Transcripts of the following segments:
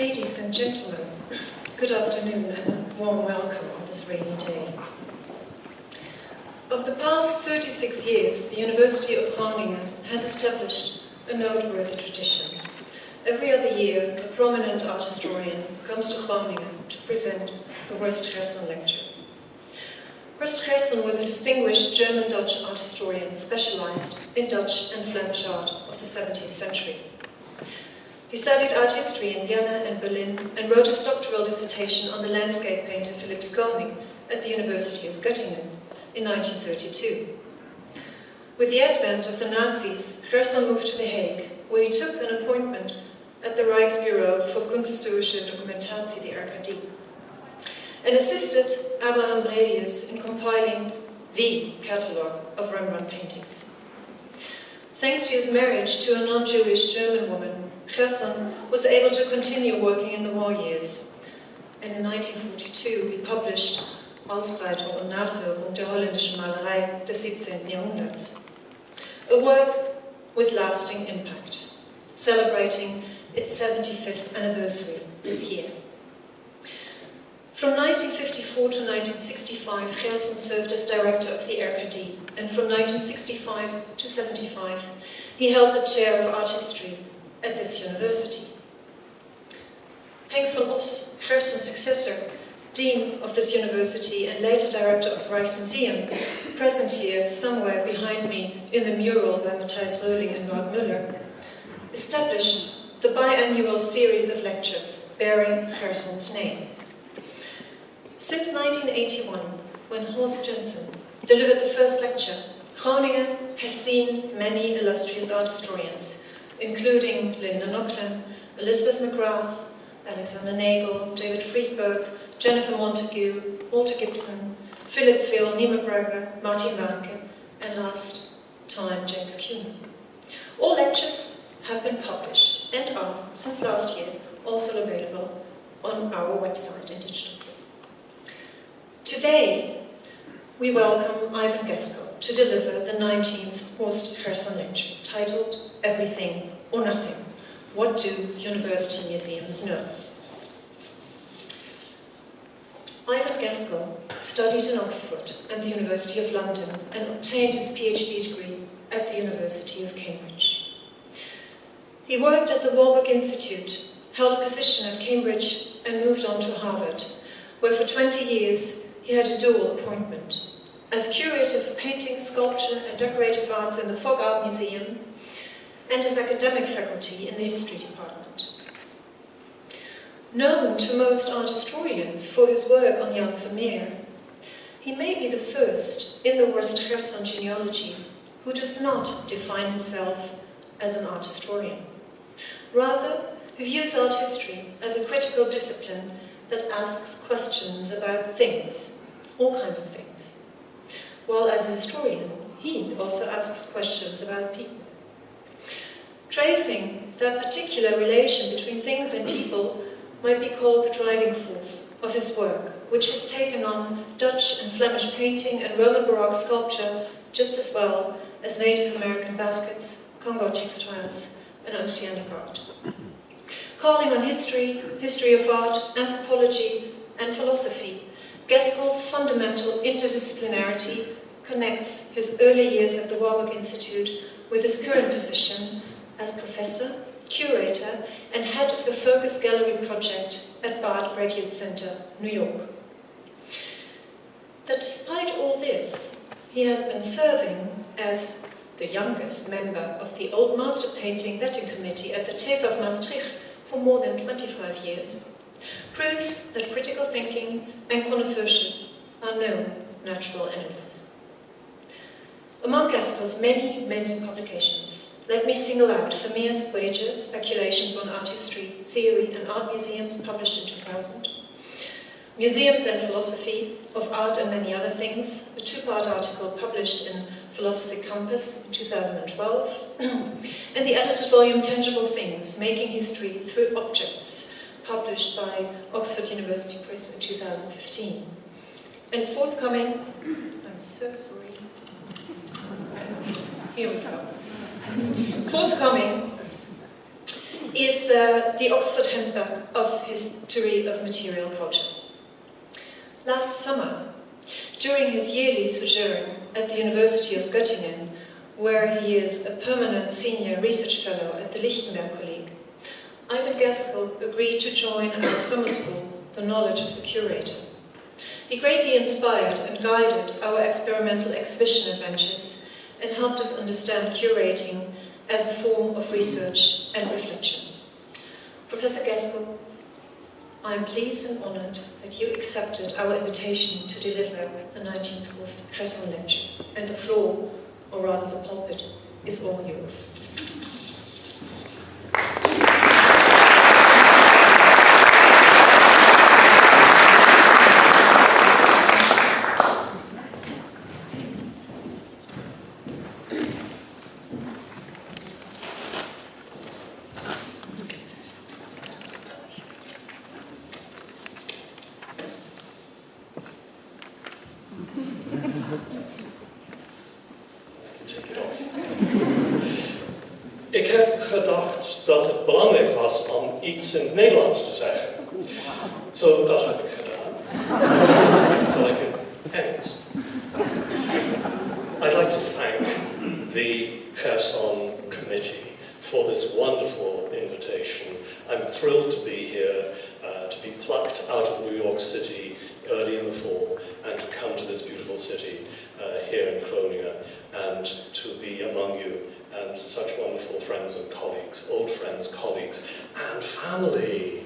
Ladies and gentlemen, good afternoon and a warm welcome on this rainy day. Over the past 36 years, the University of Groningen has established a noteworthy tradition. Every other year, a prominent art historian comes to Groningen to present the Horst Gerson lecture. Horst Gerson was a distinguished German-Dutch art historian specialized in Dutch and Flemish art of the 17th century. He studied art history in Vienna and Berlin and wrote his doctoral dissertation on the landscape painter Philipp Koning at the University of Göttingen in 1932. With the advent of the Nazis, Gerson moved to The Hague, where he took an appointment at the Rijksbureau voor Kunsthistorische Documentatie, the RKD, and assisted Abraham Bredius in compiling the catalogue of Rembrandt paintings. Thanks to his marriage to a non-Jewish German woman, Gerson was able to continue working in the war years, and in 1942 he published Ausbreitung und Nachwirkung der holländischen Malerei des 17. Jahrhunderts, a work with lasting impact, celebrating its 75th anniversary this year. From 1954 to 1965, Gerson served as director of the RKD, and from 1965 to 75, he held the chair of art history at this university. Henk van Os, Gerson's successor, dean of this university and later director of Rijksmuseum, present here somewhere behind me in the mural by Matthijs Reuling and Wout Müller, established the biannual series of lectures bearing Gerson's name. Since 1981, when Horst Gerson delivered the first lecture, Groningen has seen many illustrious art historians, including Linda Nochlin, Elizabeth McGrath, Alexander Nagel, David Friedberg, Jennifer Montague, Walter Gibson, Philip Phil, Nima Braga, Martin Warnke, and last time James Kuhn. All lectures have been published and are, since last year, also available on our website in digital form. Today, we welcome Ivan Gaskell to deliver the 19th Horst Gerson lecture, titled Everything or Nothing. What do university museums know? Ivan Gaskell studied in Oxford and the University of London and obtained his PhD degree at the University of Cambridge. He worked at the Warburg Institute, held a position at Cambridge and moved on to Harvard, where for 20 years he had a dual appointment as curator for painting, sculpture and decorative arts in the Fogg Art Museum and as academic faculty in the history department. Known to most art historians for his work on Jan Vermeer, he may be the first in the Horst Gerson genealogy who does not define himself as an art historian. Rather, who views art history as a critical discipline that asks questions about things, all kinds of things, while as a historian, he also asks questions about people. Tracing that particular relation between things and people might be called the driving force of his work, which has taken on Dutch and Flemish painting and Roman Baroque sculpture just as well as Native American baskets, Congo textiles, and oceanic art. Calling on history, history of art, anthropology, and philosophy, Gaskell's fundamental interdisciplinarity connects his early years at the Warburg Institute with his current position as professor, curator, and head of the Focus Gallery project at Bard Graduate Center, New York. That despite all this, he has been serving as the youngest member of the Old Master Painting Vetting Committee at the TEF of Maastricht for more than 25 years, proves that critical thinking and connoisseurship are no natural enemies. Among Gaskell's many, many publications, let me single out Vermeer's Wager, Speculations on Art History, Theory and Art Museums, published in 2000, Museums and Philosophy of Art and Many Other Things, a two-part article published in Philosophy Compass in 2012, and the edited volume Tangible Things, Making History Through Objects, published by Oxford University Press in 2015. And forthcoming, I'm so sorry, here we go. Forthcoming is the Oxford Handbook of History of Material Culture. Last summer, during his yearly sojourn at the University of Göttingen, where he is a permanent senior research fellow at the Lichtenberg Colleague, Ivan Gaskell agreed to join our summer school, The Knowledge of the Curator. He greatly inspired and guided our experimental exhibition adventures and helped us understand curating as a form of research and reflection. Professor Gaskell, I am pleased and honoured that you accepted our invitation to deliver the 19th Horst-Gerson lecture, and the floor, or rather the pulpit, is all yours. Ik heb gedacht dat het belangrijk was om iets in het Nederlands te zeggen. Zo, dat heb ik gedaan. Zal ik in Engels? I'd like to thank the Gerson Committee for this wonderful invitation. I'm thrilled to be here, to be plucked out of New York City early in the fall and to come to this beautiful city here in Groningen and to be among you and such wonderful friends and colleagues, old friends, colleagues, and family,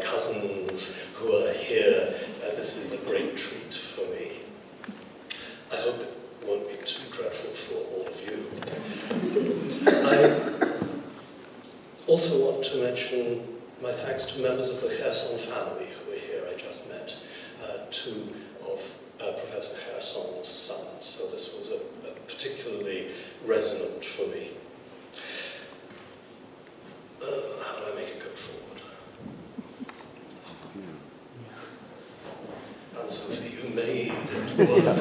cousins who are here. This is a great treat for me. I hope it won't be too dreadful for all of you. I also want to mention my thanks to members of the Gerson family who are here. I just met two of Professor Gerson's sons, so this was a particularly resonant for me. How do I make it go forward? And Sophie, you made it work.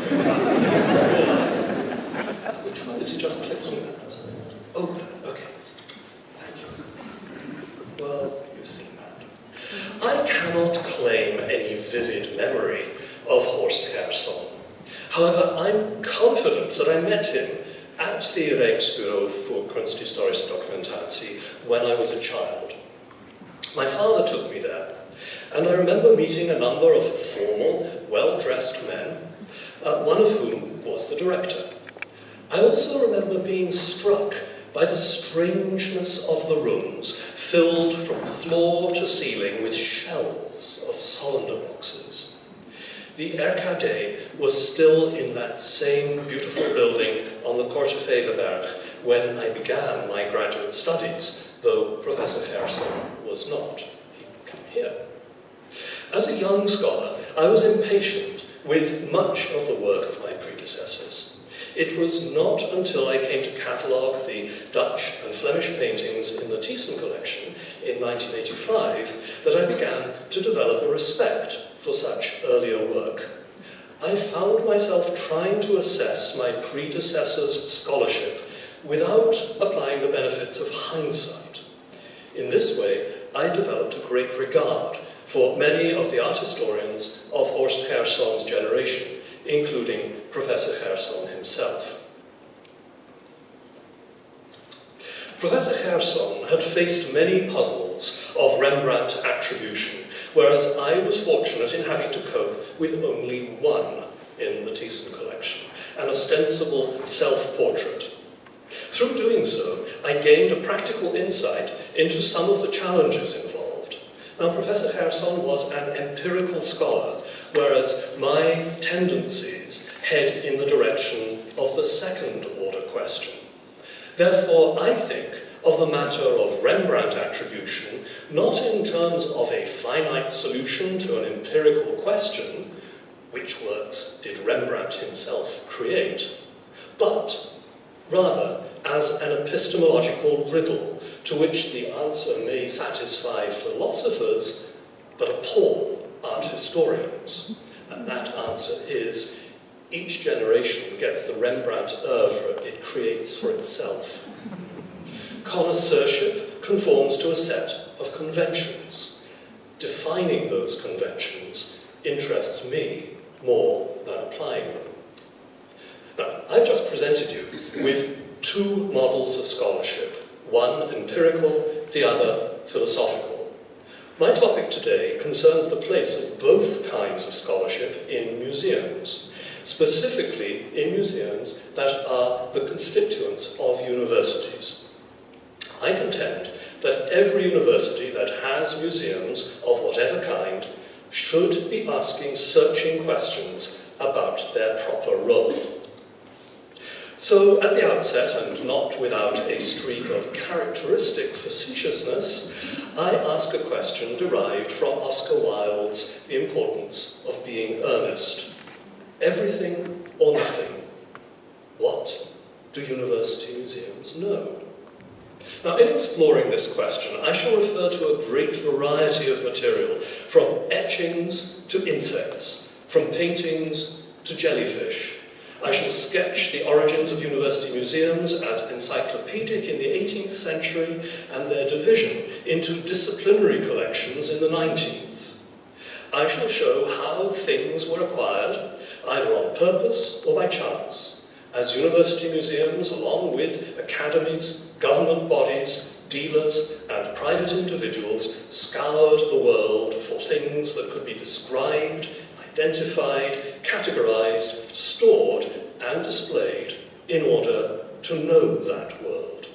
Which one? Is it just clicking? Oh, okay. Thank you. Well, you seem mad. I cannot claim any vivid memory of Horst Gerson. However, I'm confident that I met him at the Rijksbureau voor Kunsthistorische Documentatie when I was a child. My father took me there, and I remember meeting a number of formal, well-dressed men, one of whom was the director. I also remember being struck by the strangeness of the rooms, filled from floor to ceiling with shelves of Solander boxes. The RKD was still in that same beautiful building on the Korte Veverberg when I began my graduate studies, though Professor Gerson was not. He'd come here. As a young scholar, I was impatient with much of the work of my predecessors. It was not until I came to catalogue the Dutch and Flemish paintings in the Thyssen collection in 1985 that I began to develop a respect for such earlier work. I found myself trying to assess my predecessors' scholarship without applying the benefits of hindsight. In this way, I developed a great regard for many of the art historians of Horst Gerson's generation, including Professor Gerson himself. Professor Gerson had faced many puzzles of Rembrandt attribution, whereas I was fortunate in having to cope with only one in the Thyssen collection, an ostensible self-portrait. Through doing so, I gained a practical insight into some of the challenges involved. Now, Professor Gerson was an empirical scholar, whereas my tendencies head in the direction of the second-order question. Therefore, I think of the matter of Rembrandt attribution not in terms of a finite solution to an empirical question, which works did Rembrandt himself create, but rather as an epistemological riddle to which the answer may satisfy philosophers, but appall art historians. And that answer is, each generation gets the Rembrandt oeuvre it creates for itself. Connoisseurship conforms to a set of conventions. Defining those conventions interests me more than applying them. Now, I've just presented you with two models of scholarship, one empirical, the other philosophical. My topic today concerns the place of both kinds of scholarship in museums, specifically in museums that are the constituents of universities. I contend that every university that has museums of whatever kind should be asking searching questions about their proper role. So, at the outset, and not without a streak of characteristic facetiousness, I ask a question derived from Oscar Wilde's The Importance of Being Earnest. Everything or nothing. What do university museums know? Now, in exploring this question, I shall refer to a great variety of material, from etchings to insects, from paintings to jellyfish. I shall sketch the origins of university museums as encyclopedic in the 18th century and their division into disciplinary collections in the 19th. I shall show how things were acquired, either on purpose or by chance, as university museums, along with academies, government bodies, dealers, and private individuals, scoured the world for things that could be described, identified, categorized, stored, and displayed in order to know that world.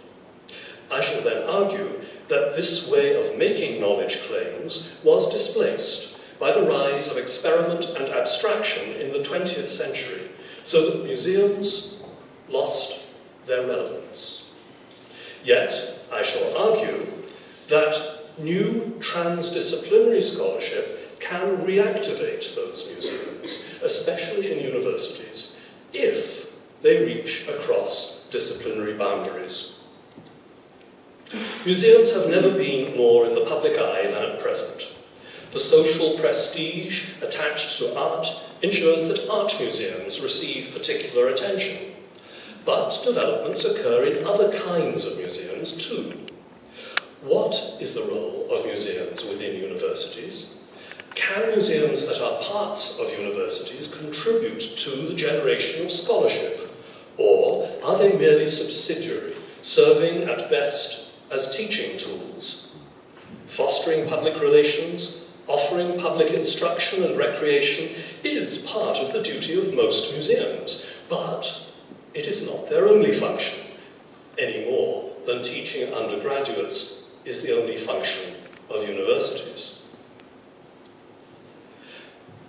I shall then argue that this way of making knowledge claims was displaced by the rise of experiment and abstraction in the 20th century, so that museums lost their relevance. Yet, I shall argue that new transdisciplinary scholarship can reactivate those museums, especially in universities, if they reach across disciplinary boundaries. Museums have never been more in the public eye than at present. The social prestige attached to art ensures that art museums receive particular attention. But developments occur in other kinds of museums too. What is the role of museums within universities? Can museums that are parts of universities contribute to the generation of scholarship? Or are they merely subsidiary, serving at best as teaching tools? Fostering public relations, offering public instruction and recreation is part of the duty of most museums, but it is not their only function, any more than teaching undergraduates is the only function of universities.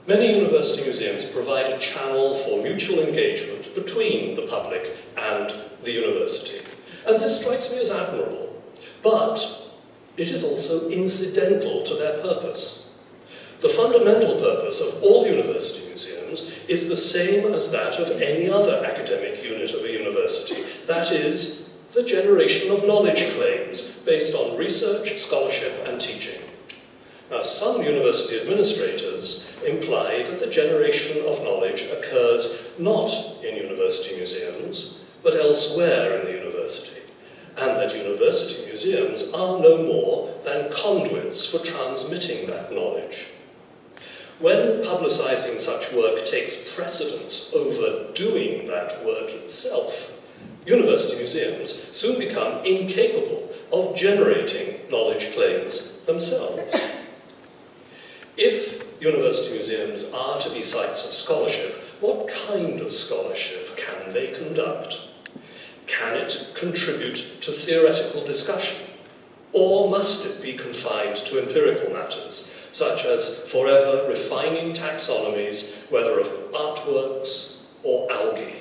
Many university museums provide a channel for mutual engagement between the public and the university, and this strikes me as admirable, but it is also incidental to their purpose. The fundamental purpose of all university museums is the same as that of any other academic unit of a university. That is, the generation of knowledge claims based on research, scholarship, and teaching. Now, some university administrators imply that the generation of knowledge occurs not in university museums, but elsewhere in the university, and that university museums are no more than conduits for transmitting that knowledge. When publicizing such work takes precedence over doing that work itself, university museums soon become incapable of generating knowledge claims themselves. If university museums are to be sites of scholarship, what kind of scholarship can they conduct? Can it contribute to theoretical discussion? Or must it be confined to empirical matters, such as forever refining taxonomies, whether of artworks or algae?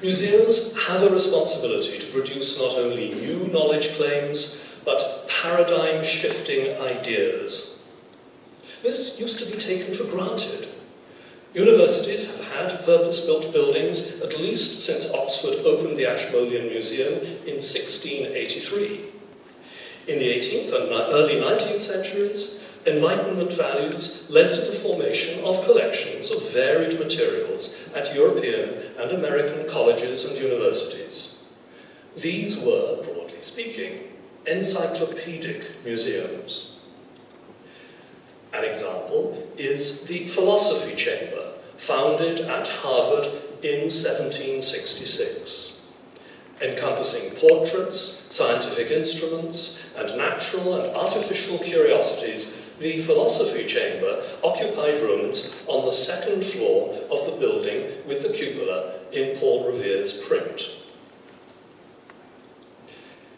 Museums have a responsibility to produce not only new knowledge claims, but paradigm-shifting ideas. This used to be taken for granted. Universities have had purpose-built buildings at least since Oxford opened the Ashmolean Museum in 1683. In the 18th and early 19th centuries, Enlightenment values led to the formation of collections of varied materials at European and American colleges and universities. These were, broadly speaking, encyclopedic museums. An example is the Philosophy Chamber, founded at Harvard in 1766. Encompassing portraits, scientific instruments, and natural and artificial curiosities, the Philosophy Chamber occupied rooms on the second floor of the building with the cupola in Paul Revere's print.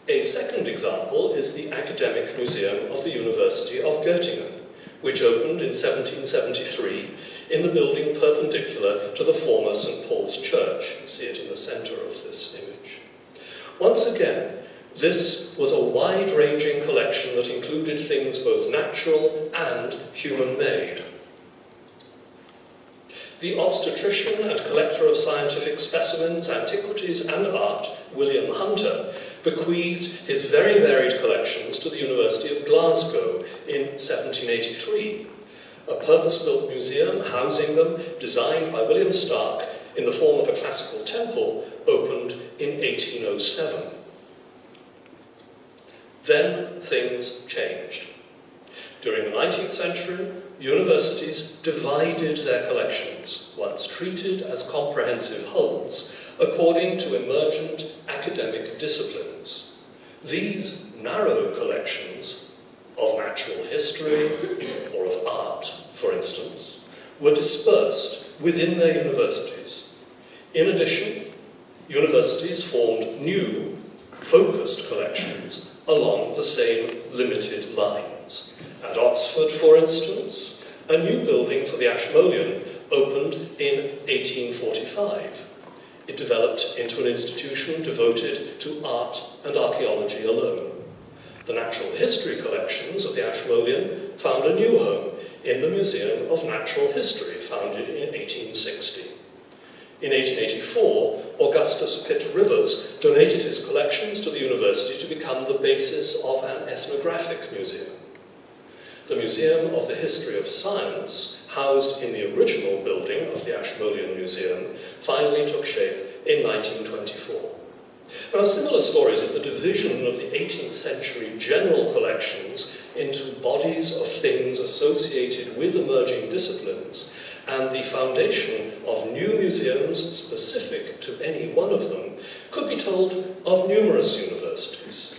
A second example is the Academic Museum of the University of Göttingen, which opened in 1773 in the building perpendicular to the former St. Paul's Church. You see it in the centre of this image. Once again, this was a wide-ranging collection that included things both natural and human-made. The obstetrician and collector of scientific specimens, antiquities, and art, William Hunter, bequeathed his very varied collections to the University of Glasgow in 1783. A purpose-built museum housing them, designed by William Stark in the form of a classical temple, opened in 1807. Then things changed. During the 19th century, universities divided their collections, once treated as comprehensive wholes, according to emergent academic disciplines. These narrow collections of natural history or of art, for instance, were dispersed within their universities. In addition, universities formed new, focused collections along the same limited lines. At Oxford, for instance, a new building for the Ashmolean opened in 1845. It developed into an institution devoted to art and archaeology alone. The natural history collections of the Ashmolean found a new home in the Museum of Natural History, founded in 1860. In 1884, Augustus Pitt Rivers donated his collections to the university to become the basis of an ethnographic museum. The Museum of the History of Science, housed in the original building of the Ashmolean Museum, finally took shape in 1924. Now, similar stories of the division of the 18th century general collections into bodies of things associated with emerging disciplines and the foundation of new museums specific to any one of them could be told of numerous universities.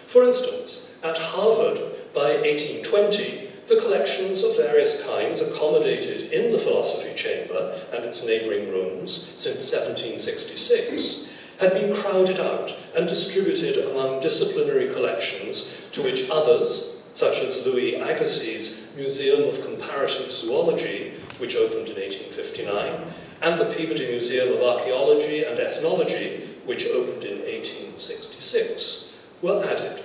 For instance, at Harvard, by 1820, the collections of various kinds accommodated in the Philosophy Chamber and its neighbouring rooms since 1766 had been crowded out and distributed among disciplinary collections to which others, such as Louis Agassiz's Museum of Comparative Zoology, which opened in 1859, and the Peabody Museum of Archaeology and Ethnology, which opened in 1866, were added.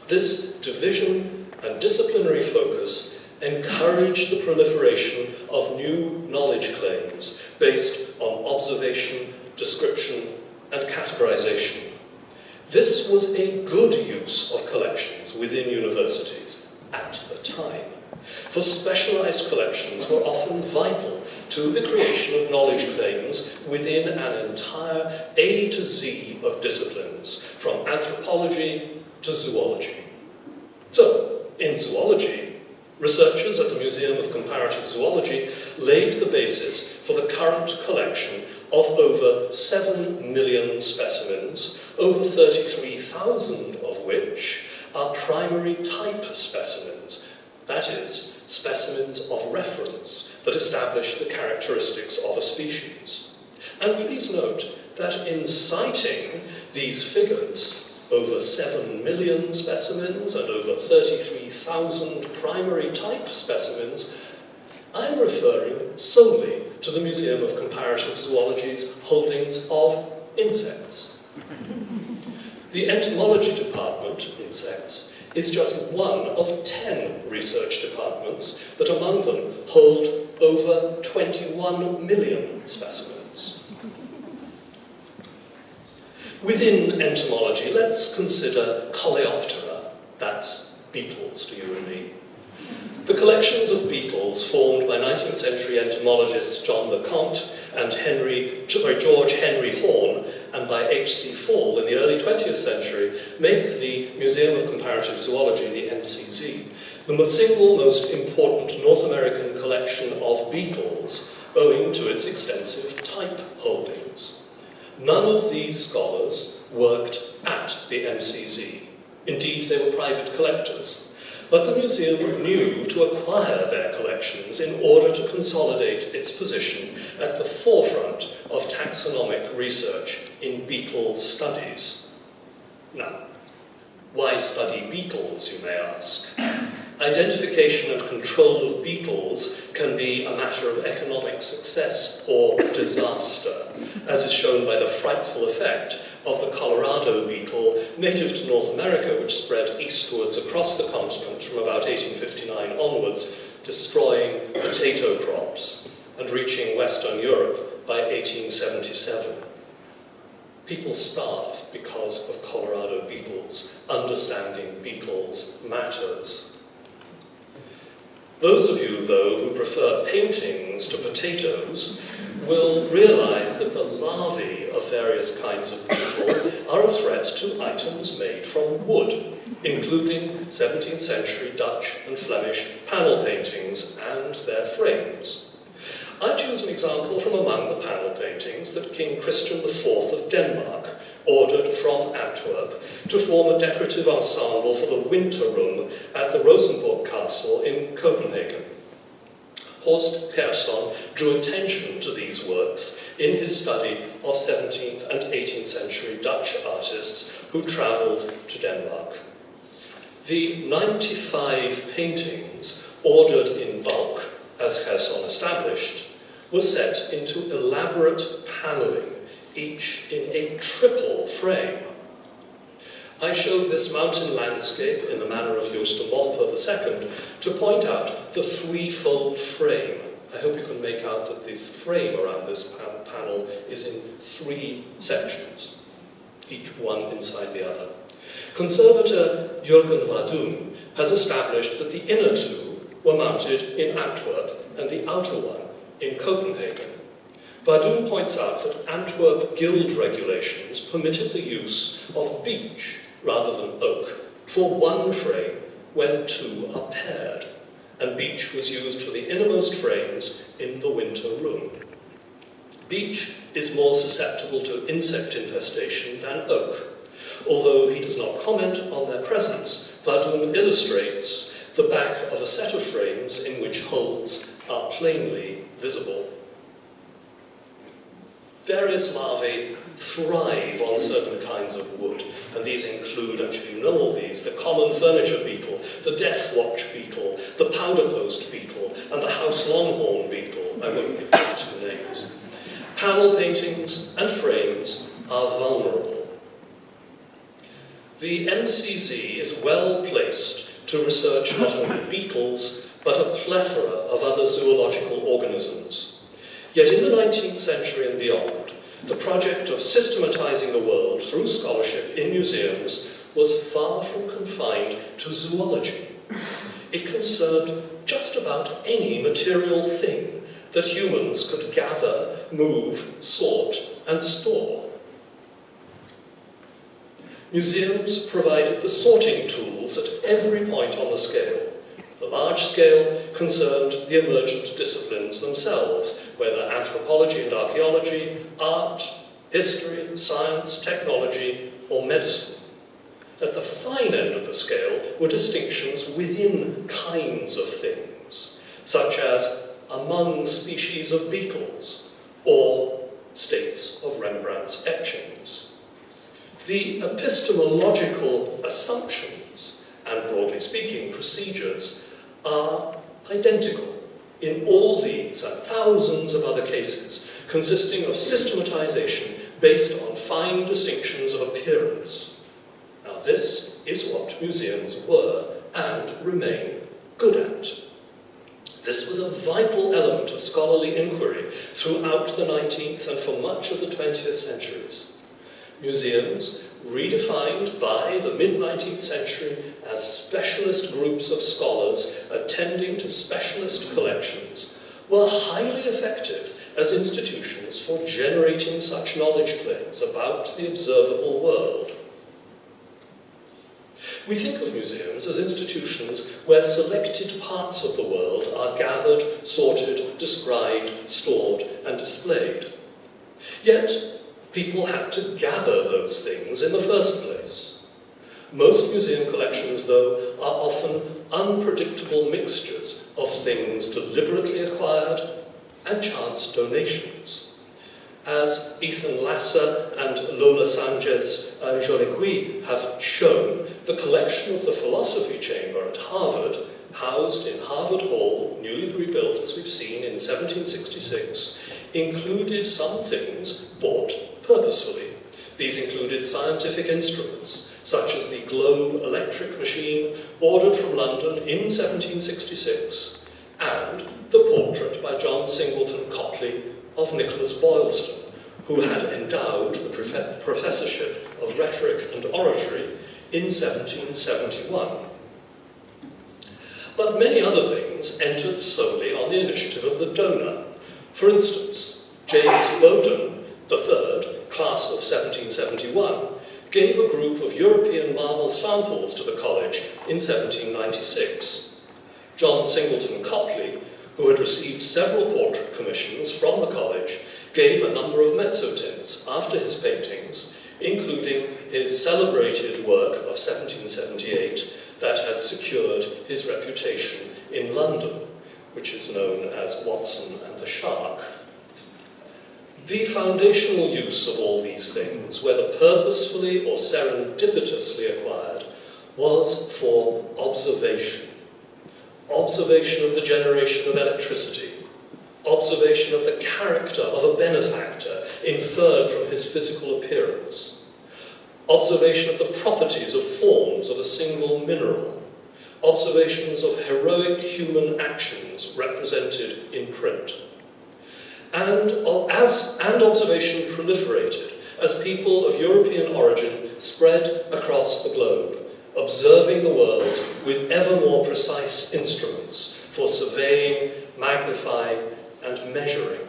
This division and disciplinary focus encouraged the proliferation of new knowledge claims based on observation, description, and categorization. This was a good use of collections within universities at the time, for specialized collections were often vital to the creation of knowledge claims within an entire A to Z of disciplines, from anthropology to zoology. So, In zoology, researchers at the Museum of Comparative Zoology laid the basis for the current collection of over 7 million specimens, over 33,000 of which are primary type specimens, that is, specimens of reference that establish the characteristics of a species. And please note that in citing these figures, over 7 million specimens and over 33,000 primary type specimens, I'm referring solely to the Museum of Comparative Zoology's holdings of insects. The entomology department, insects, is just one of 10 research departments that among them hold over 21 million specimens. Within entomology, let's consider Coleoptera, that's beetles to you and me. The collections of beetles formed by 19th century entomologists John LeConte and George Henry Horne and by H.C. Fall in the early 20th century make the Museum of Comparative Zoology, the MCZ, the single most important North American collection of beetles owing to its extensive type holdings. None of these scholars worked at the MCZ. Indeed, they were private collectors. But the museum knew to acquire their collections in order to consolidate its position at the forefront of taxonomic research in beetle studies. Now, why study beetles, you may ask? Identification and control of beetles can be a matter of economic success or disaster, as is shown by the frightful effect of the Colorado beetle, native to North America, which spread eastwards across the continent from about 1859 onwards, destroying potato crops and reaching Western Europe by 1877. People starve because of Colorado beetles. Understanding beetles matters. Those of you, though, who prefer paintings to potatoes will realize that the larvae of various kinds of beetle are a threat to items made from wood, including 17th century Dutch and Flemish panel paintings and their frames. I choose an example from among the panel paintings that King Christian IV of Denmark ordered from Antwerp to form a decorative ensemble for the winter room at the Rosenborg Castle in Copenhagen. Horst Gerson drew attention to these works in his study of 17th and 18th century Dutch artists who travelled to Denmark. The 95 paintings ordered in bulk, as Gerson established, were set into elaborate panelling, each in a triple frame. I show this mountain landscape in the manner of Joost de Momper II to point out the threefold frame. I hope you can make out that the frame around this panel is in 3 sections, each one inside the other. Conservator Jürgen Vadum has established that the inner 2 were mounted in Antwerp and the outer one in Copenhagen. Vadum points out that Antwerp guild regulations permitted the use of beech rather than oak for 1 frame when 2 are paired, and beech was used for the innermost frames in the winter room. Beech is more susceptible to insect infestation than oak. Although he does not comment on their presence, Vadum illustrates the back of a set of frames in which holes are plainly visible. Various larvae thrive on certain kinds of wood, and these include, actually you know all these, the common furniture beetle, the death watch beetle, the powder post beetle, and the house longhorn beetle. I won't give them 2 names. Panel paintings and frames are vulnerable. The MCZ is well placed to research not only beetles, but a plethora of other zoological organisms. Yet in the 19th century and beyond, the project of systematizing the world through scholarship in museums was far from confined to zoology. It concerned just about any material thing that humans could gather, move, sort, and store. Museums provided the sorting tools tools at every point on the scale. The large scale concerned the emergent disciplines themselves, whether anthropology and archaeology, art, history, science, technology, or medicine. At the fine end of the scale were distinctions within kinds of things, such as among species of beetles, or states of Rembrandt's etchings. The epistemological assumptions, and broadly speaking, procedures, are identical in all these and thousands of other cases, consisting of systematization based on fine distinctions of appearance. Now, this is what museums were and remain good at. This was a vital element of scholarly inquiry throughout the 19th and for much of the 20th centuries. Museums, redefined by the mid-19th century as specialist groups of scholars attending to specialist collections, were highly effective as institutions for generating such knowledge claims about the observable world. We think of museums as institutions where selected parts of the world are gathered, sorted, described, stored, and displayed. Yet, people had to gather those things in the first place. Most museum collections, though, are often unpredictable mixtures of things deliberately acquired and chance donations. As Ethan Lasser and Lola Sanchez-Jolegui have shown, the collection of the Philosophy Chamber at Harvard, housed in Harvard Hall, newly rebuilt, as we've seen, in 1766, included some things bought purposefully. These included scientific instruments, such as the Globe electric machine ordered from London in 1766, and the portrait by John Singleton Copley of Nicholas Boylston, who had endowed the professorship of rhetoric and oratory in 1771. But many other things entered solely on the initiative of the donor. For instance, James Bowden III, class of 1771, gave a group of European marble samples to the college in 1796. John Singleton Copley, who had received several portrait commissions from the college, gave a number of mezzotints after his paintings, including his celebrated work of 1778 that had secured his reputation in London, which is known as Watson and the Shark. The foundational use of all these things, whether purposefully or serendipitously acquired, was for observation. Observation of the generation of electricity, observation of the character of a benefactor inferred from his physical appearance, observation of the properties of forms of a single mineral, observations of heroic human actions represented in print. And observation proliferated as people of European origin spread across the globe, observing the world with ever more precise instruments for surveying, magnifying, and measuring.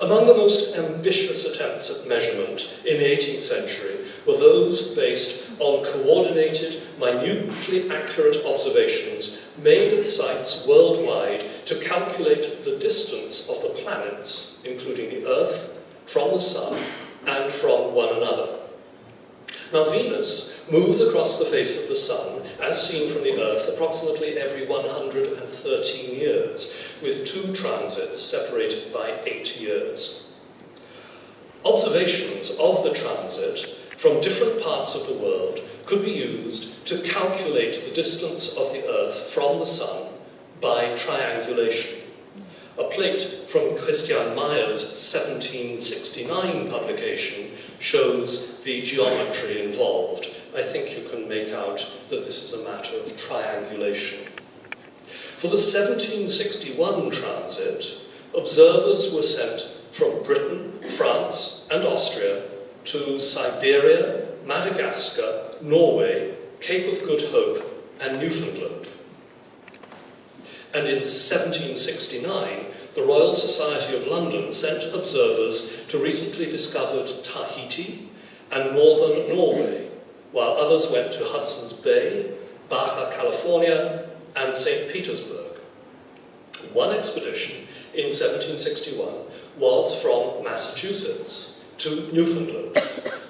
Among the most ambitious attempts at measurement in the 18th century were those based on coordinated, minutely accurate observations made at sites worldwide to calculate the distance of the planets, including the Earth, from the Sun, and from one another. Now, Venus moves across the face of the Sun, as seen from the Earth, approximately every 113 years, with 2 transits separated by 8 years. Observations of the transit from different parts of the world could be used to calculate the distance of the Earth from the Sun by triangulation. A plate from Christian Meyer's 1769 publication shows the geometry involved. I think you can make out that this is a matter of triangulation. For the 1761 transit, observers were sent from Britain, France, and Austria to Siberia, Madagascar, Norway, Cape of Good Hope, and Newfoundland. And in 1769, the Royal Society of London sent observers to recently discovered Tahiti and northern Norway, while others went to Hudson's Bay, Baja California, and St. Petersburg. One expedition in 1761 was from Massachusetts to Newfoundland,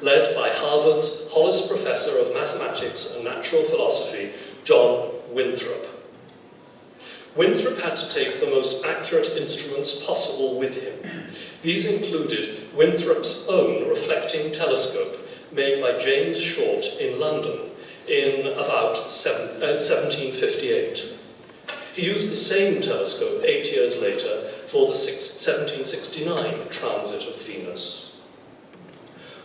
led by Harvard's Hollis Professor of Mathematics and Natural Philosophy, John Winthrop. Winthrop had to take the most accurate instruments possible with him. These included Winthrop's own reflecting telescope, made by James Short in London in about 1758. He used the same telescope 8 years later for the 1769 transit of Venus.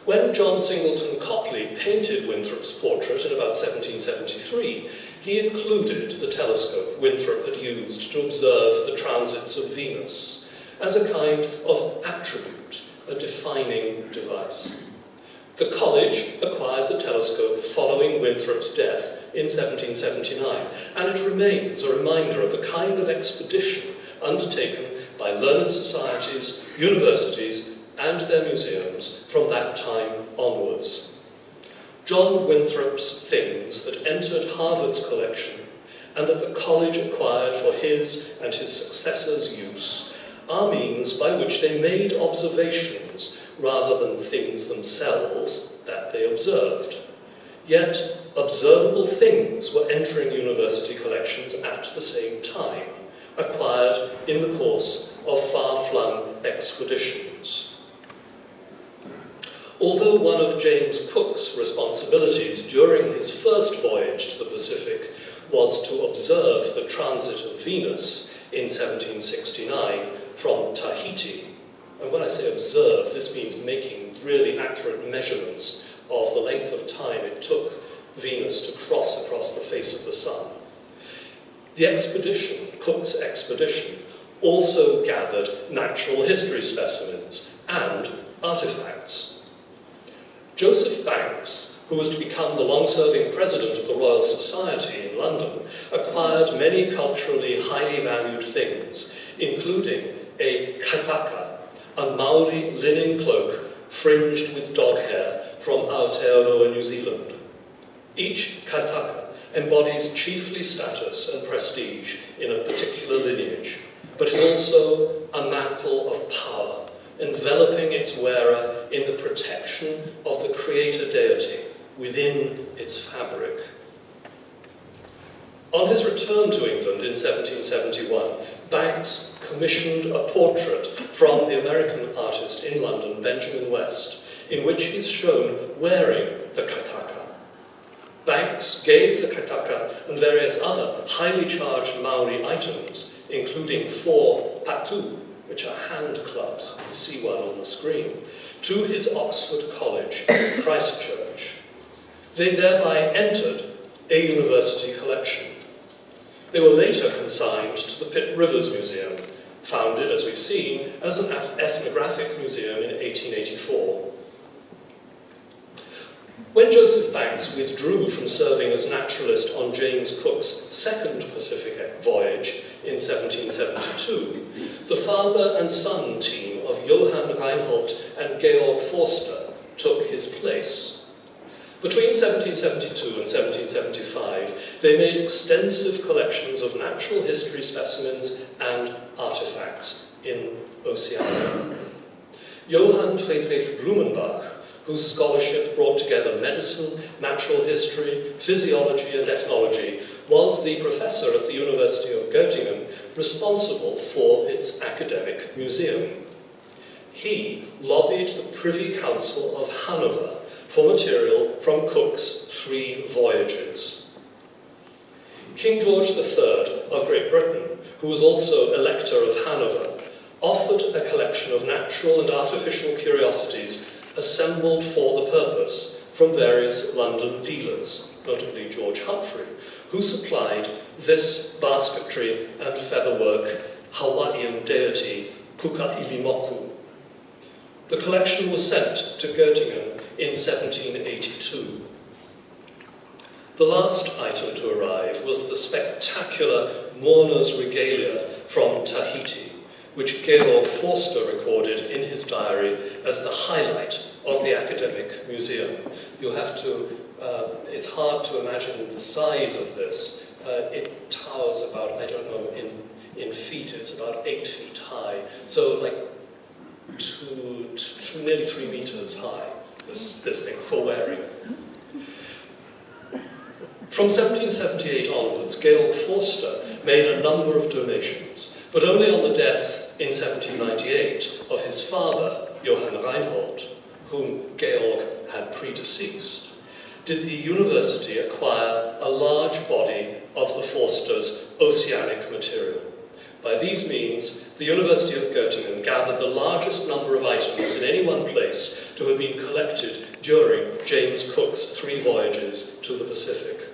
When John Singleton Copley painted Winthrop's portrait in about 1773, he included the telescope Winthrop had used to observe the transits of Venus as a kind of attribute, a defining device. The college acquired the telescope following Winthrop's death in 1779, and it remains a reminder of the kind of expedition undertaken by learned societies, universities, and their museums from that time onwards. John Winthrop's things that entered Harvard's collection and that the college acquired for his and his successors' use are means by which they made observations rather than things themselves that they observed. Yet, observable things were entering university collections at the same time, acquired in the course of far-flung expeditions. Although one of James Cook's responsibilities during his first voyage to the Pacific was to observe the transit of Venus in 1769 from Tahiti, and when I say observe, this means making really accurate measurements of the length of time it took Venus to cross across the face of the sun. The expedition, Cook's expedition, also gathered natural history specimens and artifacts. Joseph Banks, who was to become the long-serving president of the Royal Society in London, acquired many culturally highly valued things, including a kataka, a Maori linen cloak fringed with dog hair from Aotearoa, New Zealand. Each kataka embodies chiefly status and prestige in a particular lineage, but is also a mantle of power, enveloping its wearer in the protection of the creator deity within its fabric. On his return to England in 1771, Banks commissioned a portrait from the American artist in London, Benjamin West, in which he's shown wearing the kataka. Banks gave the kataka and various other highly charged Maori items, including 4 patu, which are hand clubs, you see one on the screen, to his Oxford College, Christchurch. They thereby entered a university collection. They were later consigned to the Pitt Rivers Museum, founded, as we've seen, as an ethnographic museum in 1884. When Joseph Banks withdrew from serving as naturalist on James Cook's second Pacific voyage in 1772, the father and son team of Johann Reinhold and Georg Forster took his place. Between 1772 and 1775, they made extensive collections of natural history specimens and artifacts in Oceania. Johann Friedrich Blumenbach, whose scholarship brought together medicine, natural history, physiology, and ethnology, was the professor at the University of Göttingen responsible for its academic museum. He lobbied the Privy Council of Hanover for material from Cook's 3 voyages. King George III of Great Britain, who was also Elector of Hanover, offered a collection of natural and artificial curiosities assembled for the purpose from various London dealers, notably George Humphrey, who supplied this basketry and featherwork Hawaiian deity Kukailimoku. The collection was sent to Göttingen in 1782. The last item to arrive was the spectacular mourner's regalia from Tahiti, which Georg Forster recorded in his diary as the highlight of the academic museum. You have to it's hard to imagine the size of this. It towers about, I don't know, in feet, it's about 8 feet high. So like nearly 3 meters high, this thing, for wearing. From 1778 onwards, Georg Forster made a number of donations, but only on the death in 1798 of his father, Johann Reinhold, whom Georg had predeceased, did the university acquire a large body of the Forster's oceanic material. By these means, the University of Göttingen gathered the largest number of items in any one place to have been collected during James Cook's 3 voyages to the Pacific.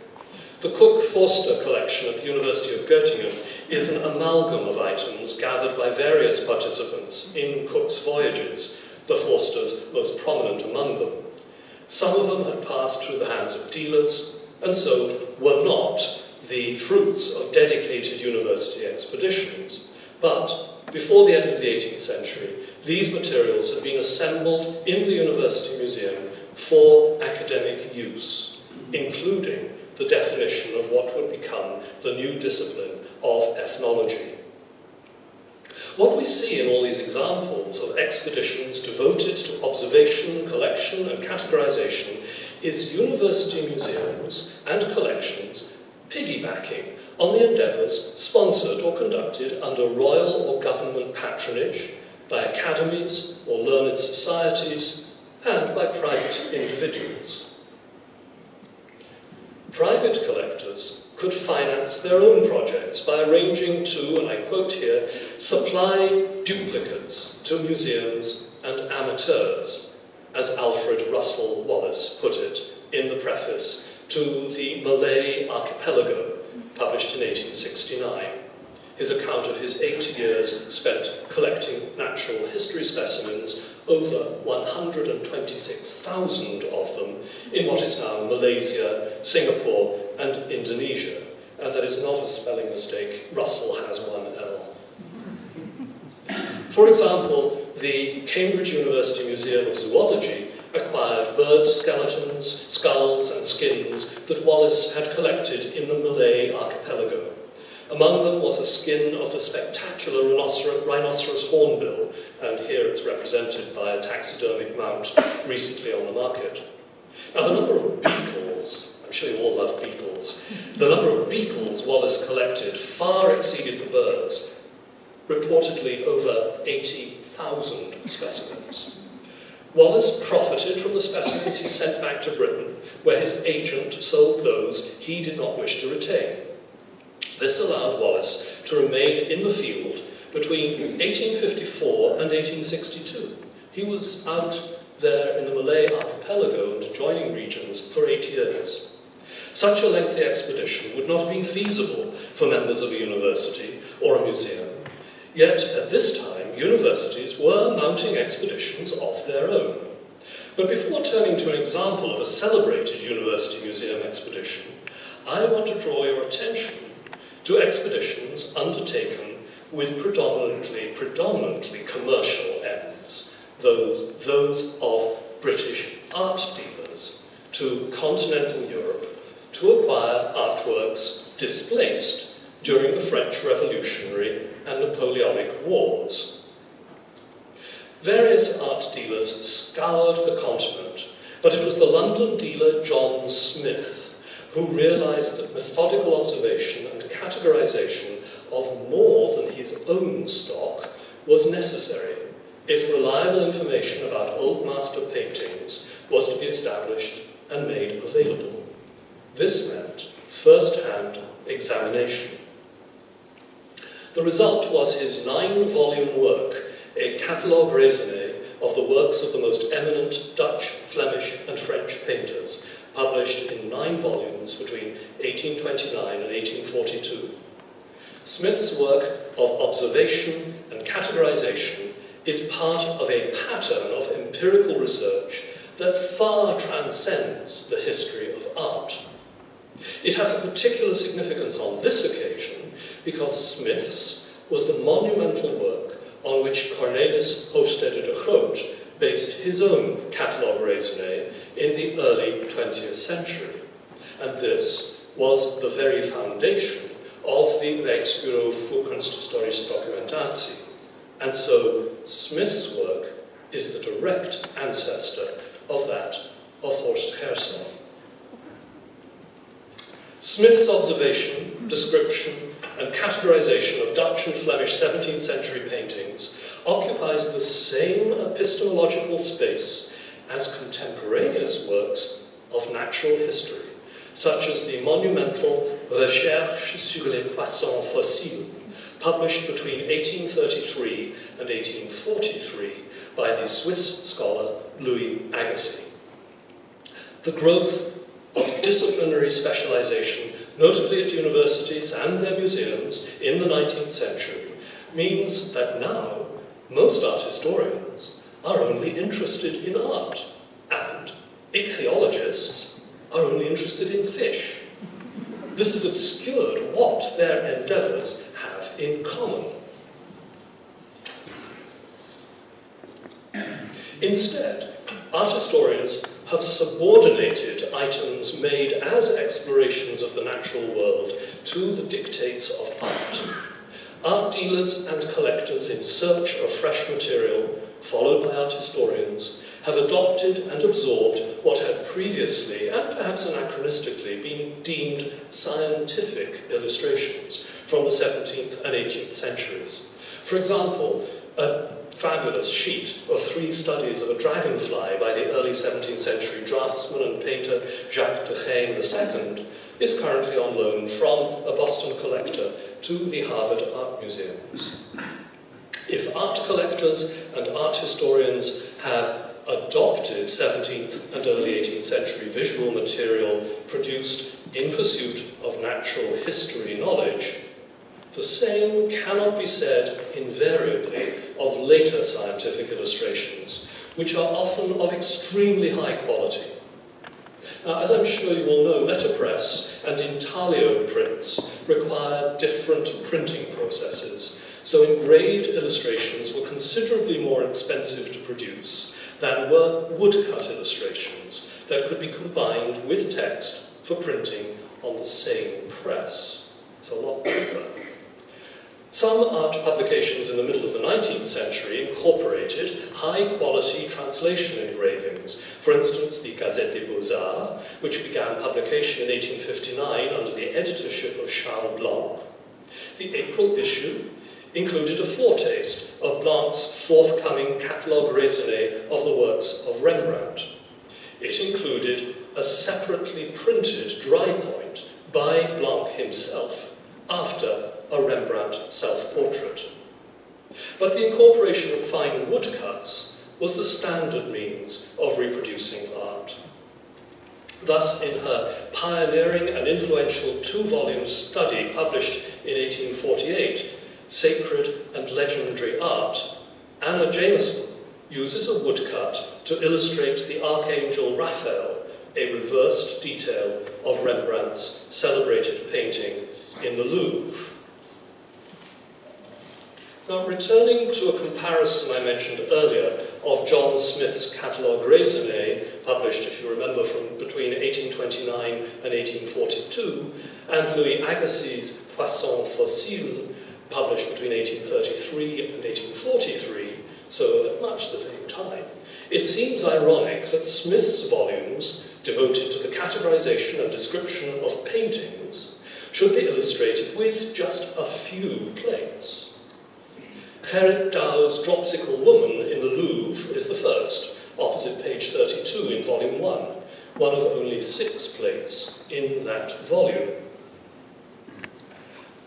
The Cook-Forster collection at the University of Göttingen is an amalgam of items gathered by various participants in Cook's voyages, the Forsters most prominent among them. Some of them had passed through the hands of dealers, and so were not the fruits of dedicated university expeditions. But before the end of the 18th century, these materials had been assembled in the University Museum for academic use, including the definition of what would become the new discipline of ethnology. What we see in all these examples of expeditions devoted to observation, collection, and categorization is university museums and collections piggybacking on the endeavours sponsored or conducted under royal or government patronage, by academies or learned societies, and by private individuals. Private collectors could finance their own projects by arranging to, and I quote here, supply duplicates to museums and amateurs, as Alfred Russel Wallace put it in the preface to the Malay Archipelago, published in 1869. His account of his 8 years spent collecting natural history specimens, over 126,000 of them, in what is now Malaysia, Singapore, and Indonesia. And that is not a spelling mistake. Russell has 1 L. For example, the Cambridge University Museum of Zoology acquired bird skeletons, skulls, and skins that Wallace had collected in the Malay archipelago. Among them was a skin of the spectacular rhinoceros hornbill, and here it's represented by a taxidermic mount recently on the market. Now, the number of beetles, I'm sure you all love beetles, the number of beetles Wallace collected far exceeded the birds, reportedly over 80,000 specimens. Wallace profited from the specimens he sent back to Britain, where his agent sold those he did not wish to retain. This allowed Wallace to remain in the field between 1854 and 1862. He was out there in the Malay archipelago and adjoining regions for 8 years. Such a lengthy expedition would not have been feasible for members of a university or a museum. Yet, at this time, universities were mounting expeditions of their own. But before turning to an example of a celebrated university museum expedition, I want to draw your attention to expeditions undertaken with predominantly commercial ends, those of British art dealers to continental Europe to acquire artworks displaced during the French Revolutionary and Napoleonic Wars. Various art dealers scoured the continent, but it was the London dealer John Smith who realized that methodical observation and categorization of more than his own stock was necessary if reliable information about old master paintings was to be established and made available. This meant first-hand examination. The result was his 9-volume work, a catalogue raisonné of the works of the most eminent Dutch, Flemish, and French painters, published in 9 volumes between 1829 and 1842. Smith's work of observation and categorization is part of a pattern of empirical research that far transcends the history of art. It has a particular significance on this occasion because Smith's was the monumental work on on which Cornelis Hofstede de Groot based his own catalogue raisonné in the early 20th century. And this was the very foundation of the Rijksbureau voor Kunsthistorische Documentatie. And so Smith's work is the direct ancestor of that of Horst Gerson. Smith's observation, description, and categorization of Dutch and Flemish 17th century paintings occupies the same epistemological space as contemporaneous works of natural history, such as the monumental Recherches sur les poissons fossiles, published between 1833 and 1843 by the Swiss scholar Louis Agassiz. The growth of disciplinary specialization, notably at universities and their museums in the 19th century, means that now most art historians are only interested in art, and ichthyologists are only interested in fish. This has obscured what their endeavours have in common. Instead, art historians have subordinated items made as explorations of the natural world to the dictates of art. Art dealers and collectors in search of fresh material, followed by art historians, have adopted and absorbed what had previously, and perhaps anachronistically, been deemed scientific illustrations from the 17th and 18th centuries. For example, a fabulous sheet of 3 studies of a dragonfly by the early 17th century draftsman and painter Jacques de Geen II is currently on loan from a Boston collector to the Harvard Art Museums. If art collectors and art historians have adopted 17th and early 18th century visual material produced in pursuit of natural history knowledge, the same cannot be said invariably of later scientific illustrations, which are often of extremely high quality. Now, as I'm sure you all know, letterpress and intaglio prints require different printing processes, so engraved illustrations were considerably more expensive to produce than were woodcut illustrations that could be combined with text for printing on the same press. It's a lot cheaper. Some art publications in the middle of the 19th century incorporated high-quality translation engravings. For instance, the Gazette des Beaux-Arts, which began publication in 1859 under the editorship of Charles Blanc. The April issue included a foretaste of Blanc's forthcoming catalogue raisonné of the works of Rembrandt. It included a separately printed dry point by Blanc himself after a Rembrandt self-portrait. But the incorporation of fine woodcuts was the standard means of reproducing art. Thus, in her pioneering and influential 2-volume study published in 1848, Sacred and Legendary Art, Anna Jameson uses a woodcut to illustrate the Archangel Raphael, a reversed detail of Rembrandt's celebrated painting in the Louvre. Now, returning to a comparison I mentioned earlier of John Smith's catalogue raisonné, published, if you remember, from between 1829 and 1842, and Louis Agassiz's Poissons fossiles, published between 1833 and 1843, so at much the same time, it seems ironic that Smith's volumes, devoted to the categorization and description of paintings, should be illustrated with just a few plates. Gerrit Douw's Dropsical Woman in the Louvre is the first, opposite page 32 in volume 1 of only 6 plates in that volume.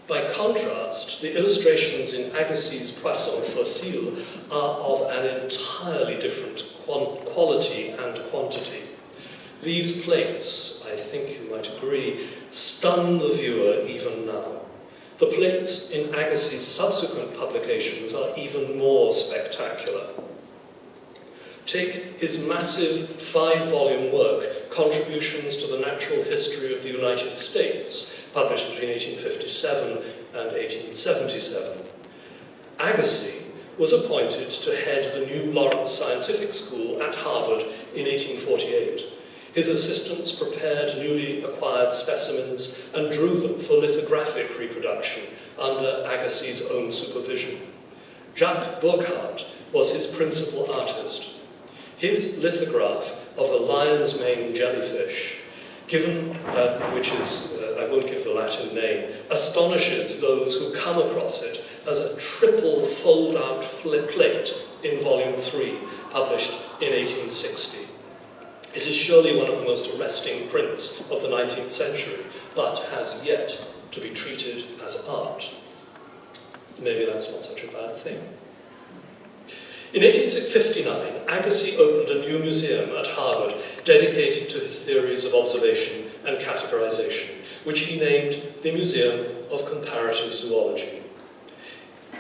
By contrast, the illustrations in Agassiz's Poissons fossiles are of an entirely different quality and quantity. These plates, I think you might agree, stun the viewer even now. The plates in Agassiz's subsequent publications are even more spectacular. Take his massive 5-volume work, Contributions to the Natural History of the United States, published between 1857 and 1877. Agassiz was appointed to head the new Lawrence Scientific School at Harvard in 1848. His assistants prepared newly acquired specimens and drew them for lithographic reproduction under Agassiz's own supervision. Jacques Burckhardt was his principal artist. His lithograph of a lion's mane jellyfish, which is, I won't give the Latin name, astonishes those who come across it as a triple fold-out plate in Volume 3, published in 1860. It is surely one of the most arresting prints of the 19th century, but has yet to be treated as art. Maybe that's not such a bad thing. In 1859, Agassiz opened a new museum at Harvard dedicated to his theories of observation and categorization, which he named the Museum of Comparative Zoology.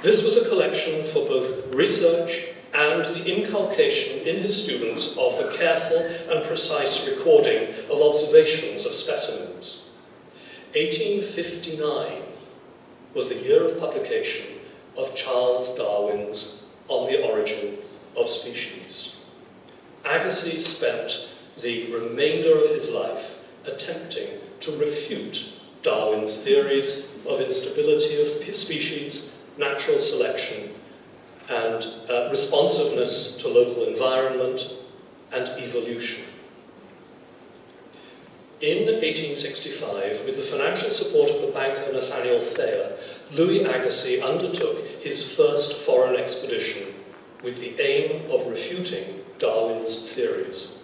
This was a collection for both research and the inculcation in his students of the careful and precise recording of observations of specimens. 1859 was the year of publication of Charles Darwin's On the Origin of Species. Agassiz spent the remainder of his life attempting to refute Darwin's theories of instability of species, natural selection, and responsiveness to local environment and evolution. In 1865, with the financial support of the banker Nathaniel Thayer, Louis Agassiz undertook his first foreign expedition with the aim of refuting Darwin's theories.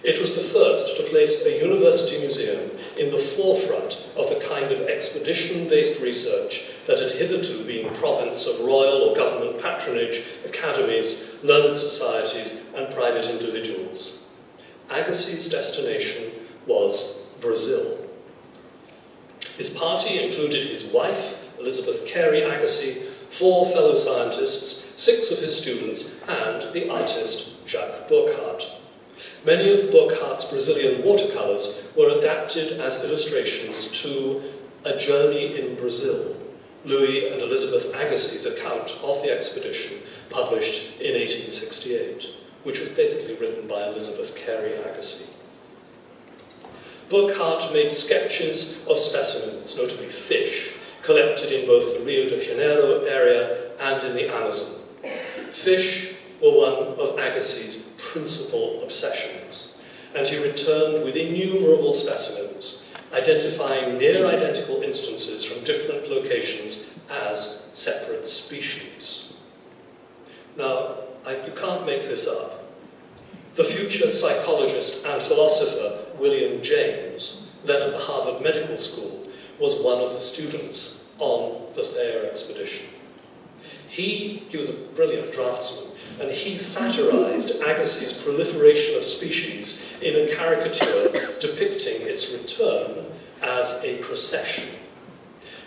It was the first to place a university museum in the forefront of the kind of expedition-based research that had hitherto been the province of royal or government patronage, academies, learned societies, and private individuals. Agassiz's destination was Brazil. His party included his wife, Elizabeth Carey Agassiz, 4 fellow scientists, 6 of his students, and the artist Jacques Burckhardt. Many of Burckhardt's Brazilian watercolors were adapted as illustrations to A Journey in Brazil, Louis and Elizabeth Agassiz's account of the expedition, published in 1868, which was basically written by Elizabeth Carey Agassiz. Burckhardt made sketches of specimens, notably fish, collected in both the Rio de Janeiro area and in the Amazon. Fish were one of Agassiz's principal obsessions, and he returned with innumerable specimens, identifying near-identical instances from different locations as separate species. Now, you can't make this up. The future psychologist and philosopher William James, then at the Harvard Medical School, was one of the students on the Thayer expedition. He was a brilliant draftsman, and he satirized Agassiz's proliferation of species in a caricature depicting its return as a procession.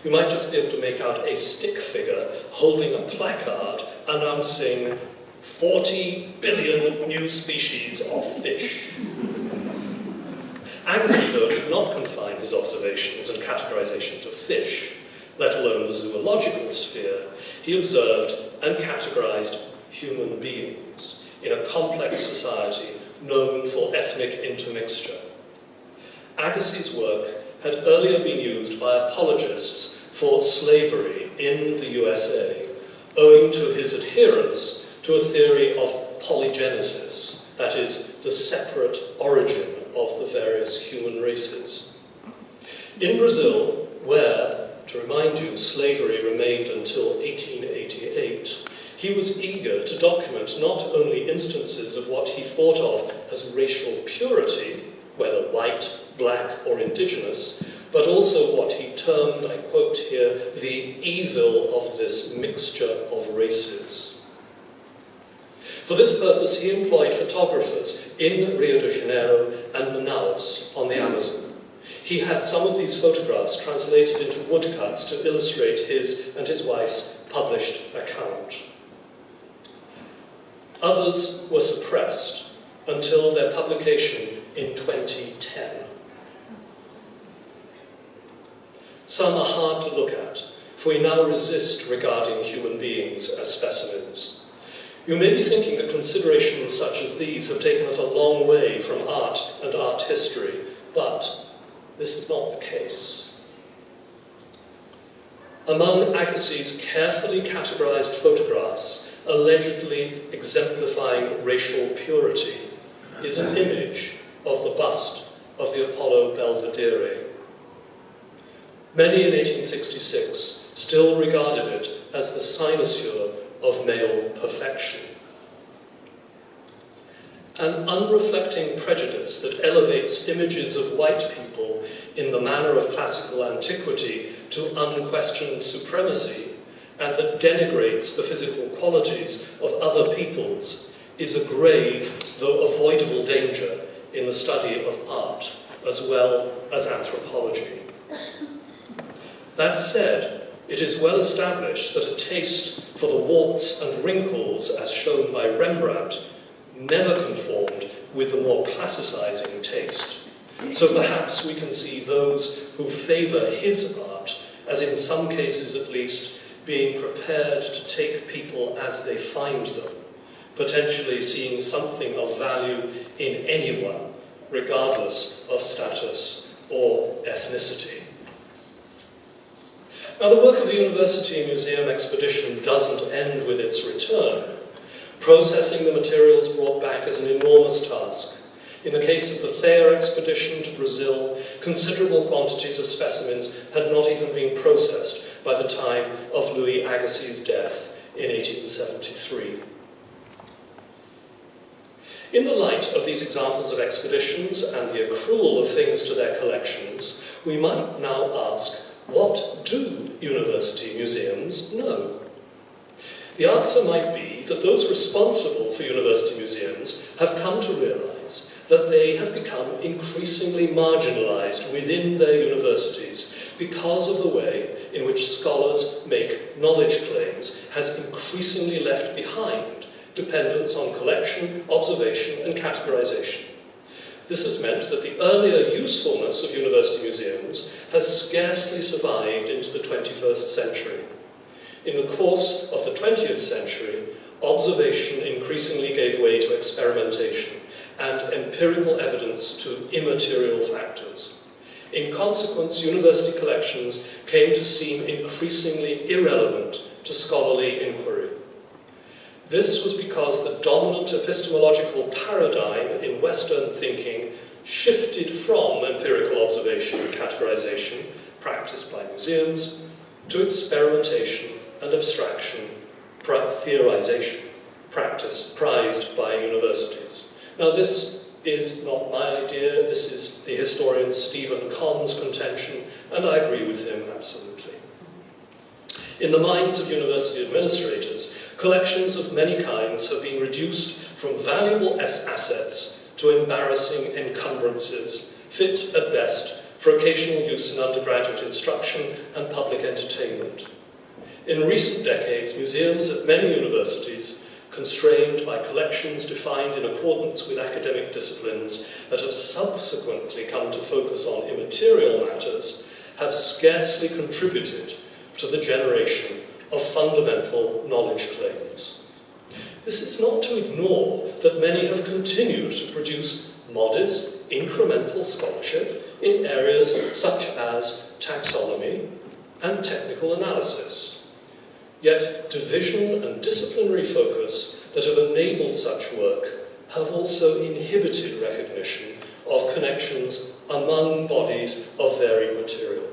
You might just be able to make out a stick figure holding a placard announcing 40 billion new species of fish. Agassiz, though, did not confine his observations and categorization to fish, let alone the zoological sphere. He observed and categorized human beings in a complex society known for ethnic intermixture. Agassiz's work had earlier been used by apologists for slavery in the USA, owing to his adherence to a theory of polygenesis, that is, the separate origin of the various human races. In Brazil, where, to remind you, slavery remained until 1888, he was eager to document not only instances of what he thought of as racial purity, whether white, black, or indigenous, but also what he termed, I quote here, the evil of this mixture of races. For this purpose, he employed photographers in Rio de Janeiro and Manaus on the Amazon. He had some of these photographs translated into woodcuts to illustrate his and his wife's published account. Others were suppressed until their publication in 2010. Some are hard to look at, for we now resist regarding human beings as specimens. You may be thinking that considerations such as these have taken us a long way from art and art history, but this is not the case. Among Agassiz' carefully categorized photographs, allegedly exemplifying racial purity, is an image of the bust of the Apollo Belvedere. Many in 1866 still regarded it as the cynosure of male perfection. An unreflecting prejudice that elevates images of white people in the manner of classical antiquity to unquestioned supremacy, and that denigrates the physical qualities of other peoples, is a grave, though avoidable danger in the study of art, as well as anthropology. That said, it is well established that a taste for the warts and wrinkles, as shown by Rembrandt, never conformed with the more classicizing taste. So perhaps we can see those who favour his art as, in some cases at least, being prepared to take people as they find them, potentially seeing something of value in anyone, regardless of status or ethnicity. Now, the work of the University Museum expedition doesn't end with its return. Processing the materials brought back is an enormous task. In the case of the Thayer expedition to Brazil, considerable quantities of specimens had not even been processed by the time of Louis Agassiz's death in 1873. In the light of these examples of expeditions and the accrual of things to their collections, we might now ask, what do university museums know? The answer might be that those responsible for university museums have come to realise that they have become increasingly marginalised within their universities because of the way in which scholars make knowledge claims has increasingly left behind dependence on collection, observation and categorisation. This has meant that the earlier usefulness of university museums has scarcely survived into the 21st century. In the course of the 20th century, observation increasingly gave way to experimentation and empirical evidence to immaterial factors. In consequence, university collections came to seem increasingly irrelevant to scholarly inquiry. This was because the dominant epistemological paradigm in Western thinking shifted from empirical observation and categorization, practiced by museums, to experimentation and abstraction, theorization, practiced, prized by universities. Now, this is not my idea, this is the historian Stephen Conn's contention, and I agree with him absolutely. In the minds of university administrators, collections of many kinds have been reduced from valuable assets to embarrassing encumbrances, fit at best for occasional use in undergraduate instruction and public entertainment. In recent decades, museums at many universities, constrained by collections defined in accordance with academic disciplines that have subsequently come to focus on immaterial matters, have scarcely contributed to the generation of fundamental knowledge claims. This is not to ignore that many have continued to produce modest, incremental scholarship in areas such as taxonomy and technical analysis. Yet division and disciplinary focus that have enabled such work have also inhibited recognition of connections among bodies of varied material.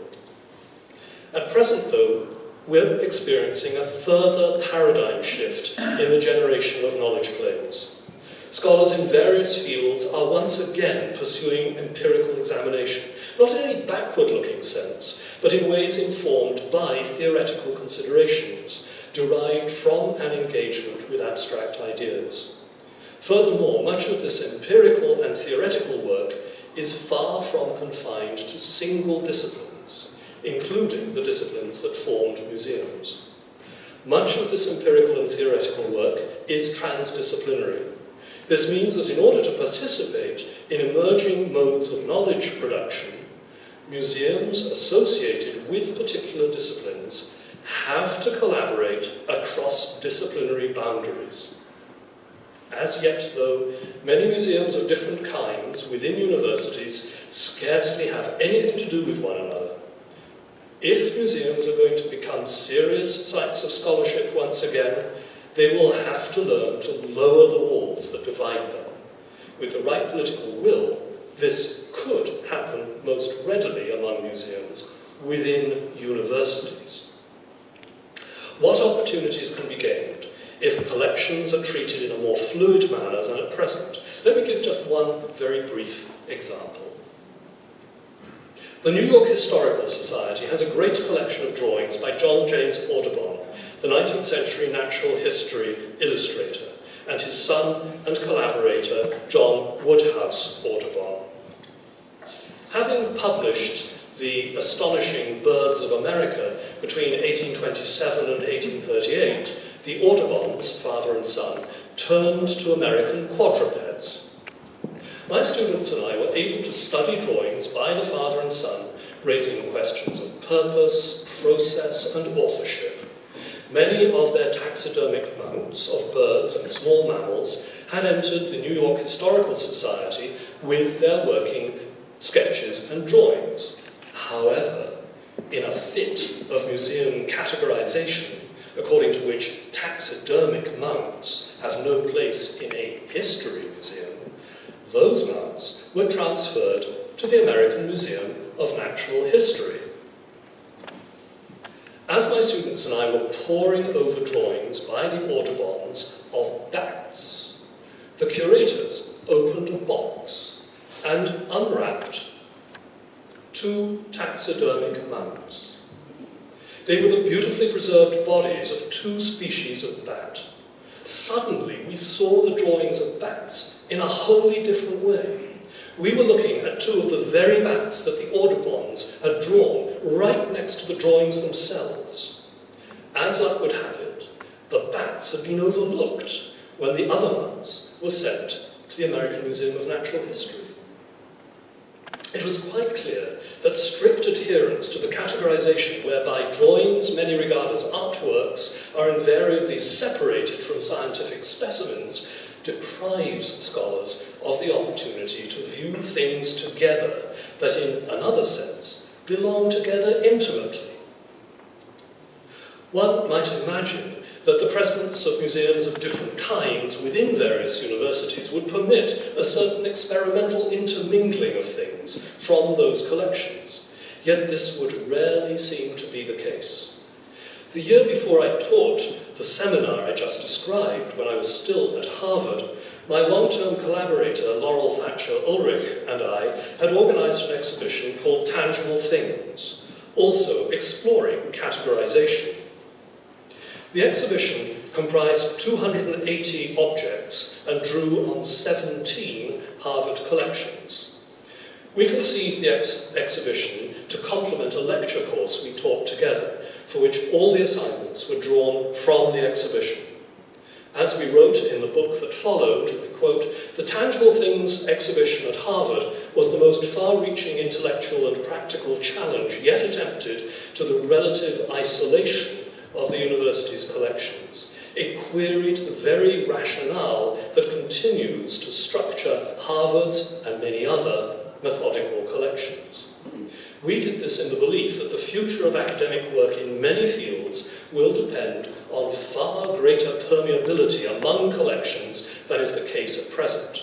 At present, though, we're experiencing a further paradigm shift in the generation of knowledge claims. Scholars in various fields are once again pursuing empirical examination, not in any backward-looking sense, but in ways informed by theoretical considerations, derived from an engagement with abstract ideas. Furthermore, much of this empirical and theoretical work is far from confined to single disciplines, including the disciplines that formed museums. Much of this empirical and theoretical work is transdisciplinary. This means that in order to participate in emerging modes of knowledge production, museums associated with particular disciplines have to collaborate across disciplinary boundaries. As yet, though, many museums of different kinds within universities scarcely have anything to do with one another. If museums are going to become serious sites of scholarship once again, they will have to learn to lower the walls that divide them. With the right political will, this could happen most readily among museums within universities. What opportunities can be gained if collections are treated in a more fluid manner than at present? Let me give just one very brief example. The New York Historical Society has a great collection of drawings by John James Audubon, the 19th century natural history illustrator, and his son and collaborator, John Woodhouse Audubon. Having published the astonishing Birds of America between 1827 and 1838, the Audubons, father and son, turned to American quadrupeds. My students and I were able to study drawings by the father and son, raising questions of purpose, process, and authorship. Many of their taxidermic mounts of birds and small mammals had entered the New York Historical Society with their working sketches and drawings. However, in a fit of museum categorization, according to which taxidermic mounts have no place in a history museum, those mounts were transferred to the American Museum of Natural History. As my students and I were poring over drawings by the Audubons of bats, the curators opened a box and unwrapped 2 taxidermic mounts. They were the beautifully preserved bodies of 2 species of bat. Suddenly, we saw the drawings of bats in a wholly different way. We were looking at 2 of the very bats that the Audubons had drawn right next to the drawings themselves. As luck would have it, the bats had been overlooked when the other mounts were sent to the American Museum of Natural History. It was quite clear that strict adherence to the categorization whereby drawings many regard as artworks are invariably separated from scientific specimens deprives scholars of the opportunity to view things together that in another sense belong together intimately. One might imagine that the presence of museums of different kinds within various universities would permit a certain experimental intermingling of things from those collections, yet this would rarely seem to be the case. The year before I taught the seminar I just described, when I was still at Harvard, my long-term collaborator, Laurel Thatcher Ulrich, and I had organized an exhibition called Tangible Things, also exploring categorization. The exhibition comprised 280 objects and drew on 17 Harvard collections. We conceived the exhibition to complement a lecture course we taught together, for which all the assignments were drawn from the exhibition. As we wrote in the book that followed, I quote, "The Tangible Things exhibition at Harvard was the most far-reaching intellectual and practical challenge yet attempted to the relative isolation of the university's collections. It queried the very rationale that continues to structure Harvard's and many other methodical collections. We did this in the belief that the future of academic work in many fields will depend on far greater permeability among collections than is the case at present.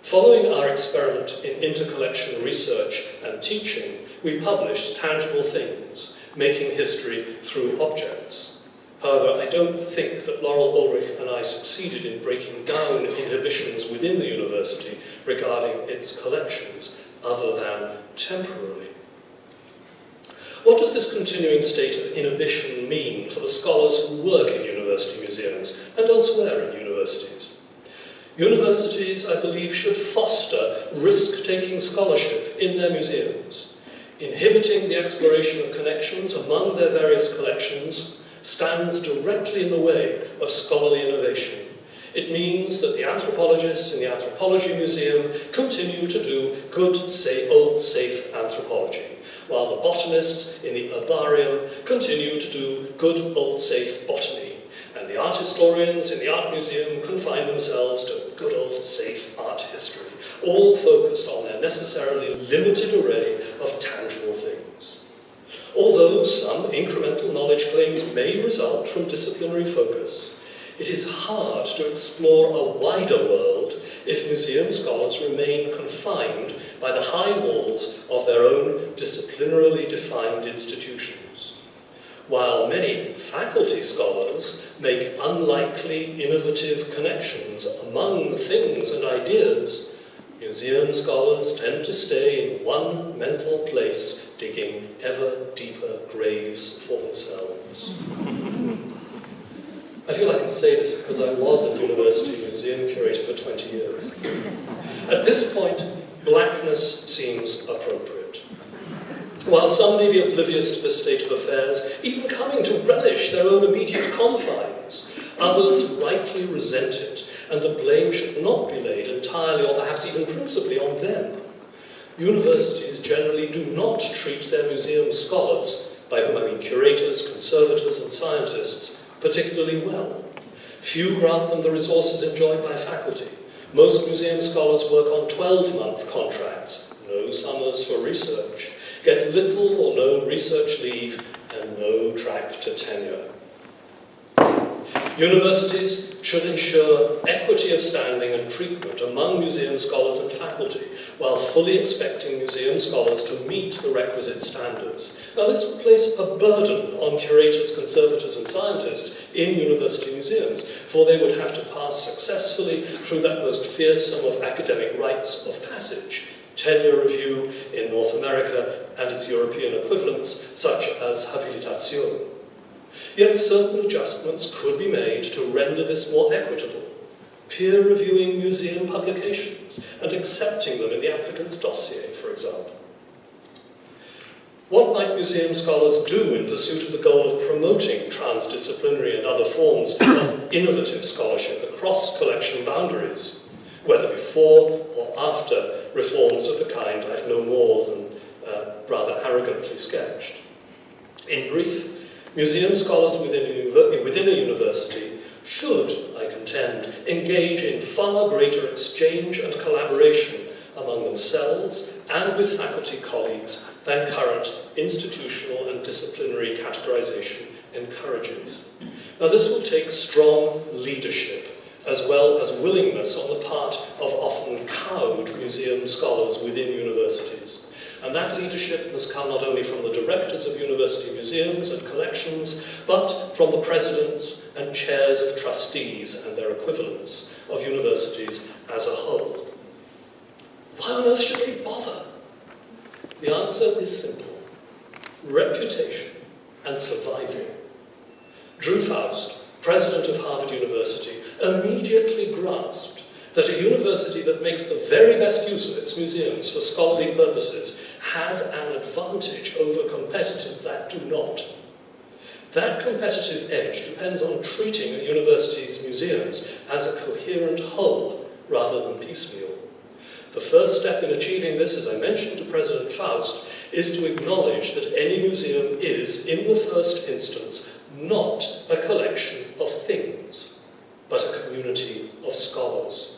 Following our experiment in intercollection research and teaching, we published Tangible Things, Making History Through Objects. However, I don't think that Laurel Ulrich and I succeeded in breaking down inhibitions within the university regarding its collections, other than temporarily. What does this continuing state of inhibition mean for the scholars who work in university museums and elsewhere in universities? Universities, I believe, should foster risk-taking scholarship in their museums. Inhibiting the exploration of connections among their various collections stands directly in the way of scholarly innovation. It means that the anthropologists in the Anthropology Museum continue to do good, old, safe anthropology, while the botanists in the herbarium continue to do good old safe botany, and the art historians in the art museum confine themselves to good old safe art history, all focused on their necessarily limited array of tangible things. Although some incremental knowledge claims may result from disciplinary focus, it is hard to explore a wider world if museum scholars remain confined by the high walls of their own disciplinarily defined institutions. While many faculty scholars make unlikely innovative connections among things and ideas, museum scholars tend to stay in one mental place, digging ever deeper graves for themselves. I feel I can say this because I was a university museum curator for 20 years. At this point, blackness seems appropriate. While some may be oblivious to this state of affairs, even coming to relish their own immediate confines, others rightly resent it, and the blame should not be laid entirely or perhaps even principally on them. Universities generally do not treat their museum scholars, by whom I mean curators, conservators, and scientists, particularly well. Few grant them the resources enjoyed by faculty. Most museum scholars work on 12-month contracts, no summers for research, get little or no research leave, and no track to tenure. Universities should ensure equity of standing and treatment among museum scholars and faculty, while fully expecting museum scholars to meet the requisite standards. Now, this would place a burden on curators, conservators, and scientists in university museums, for they would have to pass successfully through that most fearsome of academic rites of passage, tenure review in North America and its European equivalents, such as habilitation. Yet certain adjustments could be made to render this more equitable, peer-reviewing museum publications and accepting them in the applicant's dossier, for example. What might museum scholars do in pursuit of the goal of promoting transdisciplinary and other forms of innovative scholarship across collection boundaries, whether before or after reforms of the kind I've no more than rather arrogantly sketched? In brief, museum scholars within a university should, I contend, engage in far greater exchange and collaboration among themselves and with faculty colleagues than current institutional and disciplinary categorization encourages. Now, this will take strong leadership as well as willingness on the part of often cowed museum scholars within universities. And that leadership must come not only from the directors of university museums and collections, but from the presidents and chairs of trustees and their equivalents of universities as a whole. Why on earth should they bother? The answer is simple: reputation and surviving. Drew Faust, president of Harvard University, immediately grasped that a university that makes the very best use of its museums for scholarly purposes has an advantage over competitors that do not. That competitive edge depends on treating a university's museums as a coherent whole rather than piecemeal. The first step in achieving this, as I mentioned to President Faust, is to acknowledge that any museum is, in the first instance, not a collection of things, but a community of scholars.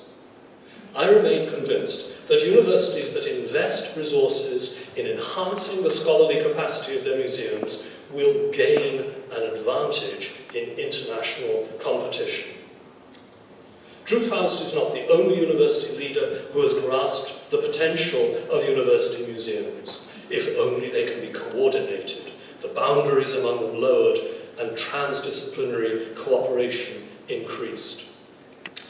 I remain convinced that universities that invest resources in enhancing the scholarly capacity of their museums will gain an advantage in international competition. Drew Faust is not the only university leader who has grasped the potential of university museums. If only they can be coordinated, the boundaries among them lowered, and transdisciplinary cooperation increased.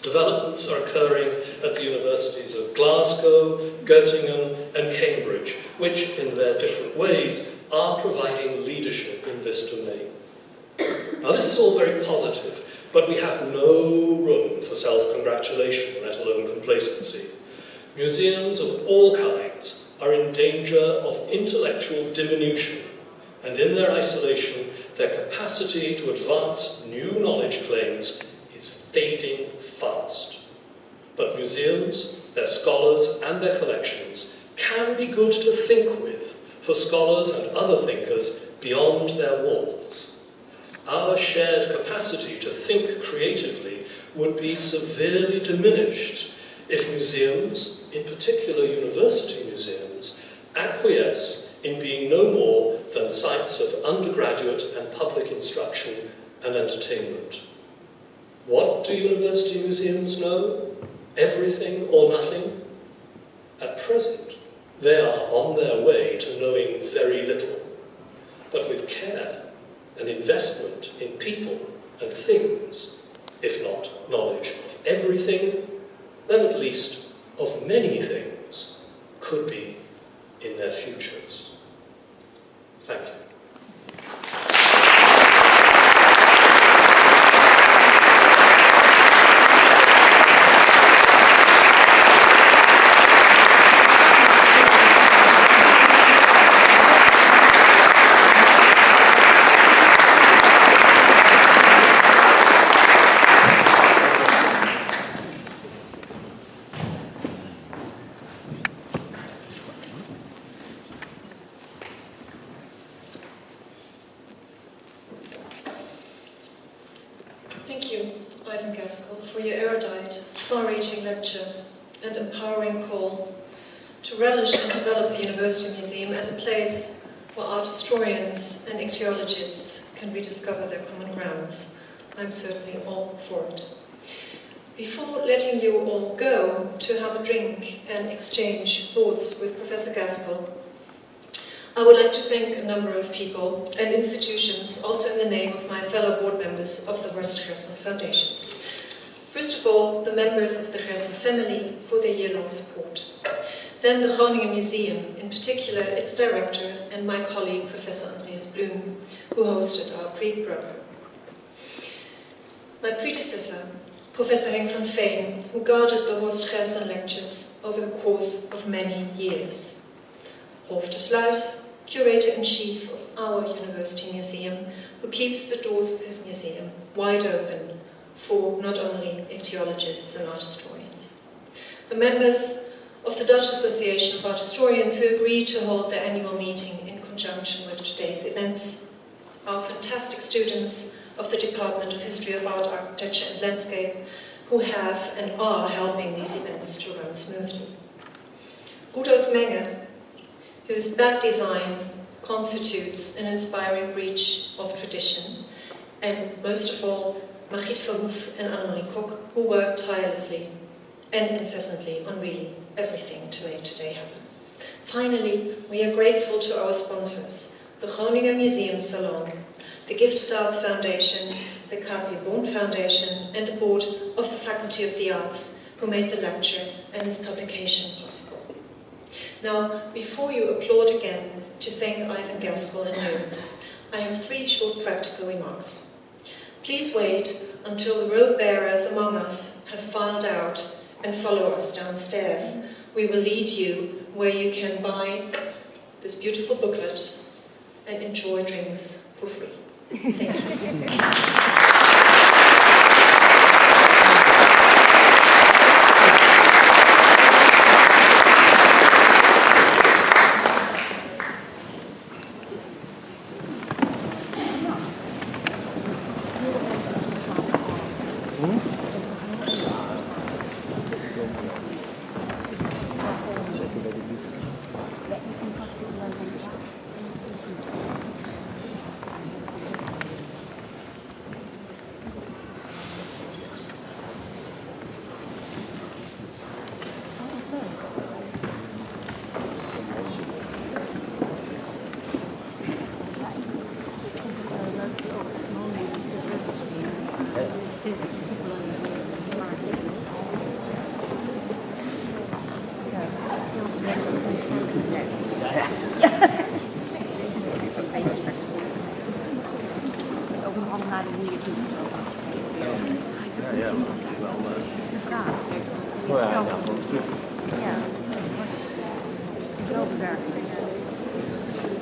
Developments are occurring at the universities of Glasgow, Göttingen, and Cambridge, which, in their different ways, are providing leadership in this domain. Now, this is all very positive, but we have no room for self-congratulation, let alone complacency. Museums of all kinds are in danger of intellectual diminution, and in their isolation, their capacity to advance new knowledge claims is fading fast. But museums, their scholars, and their collections can be good to think with for scholars and other thinkers beyond their walls. Our shared capacity to think creatively would be severely diminished if museums, in particular university museums, acquiesce in being no more than sites of undergraduate and public instruction and entertainment. What do university museums know? Everything or nothing? At present, they are on their way to knowing very little, but with care and investment in people and things, if not knowledge of everything, then at least of many things, could be in their futures. Thank you. Thank you, Ivan Gaskell, for your erudite, far-reaching lecture and empowering call to relish and develop the University Museum as a place where art historians and ichthyologists can rediscover their common grounds. I'm certainly all for it. Before letting you all go to have a drink and exchange thoughts with Professor Gaskell, I would like to thank a number of people and institutions, also in the name of my fellow board members of the Horst-Gerson Foundation. First of all, the members of the Gerson family for their year-long support. Then the Groningen Museum, in particular its director and my colleague Professor Andreas Bloem, who hosted our pre-program. My predecessor, Professor Henk van Veen, who guarded the Horst-Gerson lectures over the course of many years. Rolf de Sluis, Curator-in-Chief of our University Museum, who keeps the doors of his museum wide open for not only ichthyologists and art historians. The members of the Dutch Association of Art Historians who agreed to hold their annual meeting in conjunction with today's events. Our fantastic students of the Department of History of Art, Architecture and Landscape who have and are helping these events to run smoothly. Rudolf Menge, whose back design constitutes an inspiring breach of tradition, and most of all, Margriet Verhoef and Annemarie Kok, who worked tirelessly and incessantly on really everything to make today happen. Finally, we are grateful to our sponsors, the Groningen Museum Salon, the Gifted Arts Foundation, the KP Bond Foundation, and the board of the Faculty of the Arts, who made the lecture and its publication possible. Now, before you applaud again to thank Ivan Gaskell and you, I have 3 short practical remarks. Please wait until the road bearers among us have filed out and follow us downstairs. We will lead you where you can buy this beautiful booklet and enjoy drinks for free. Thank you.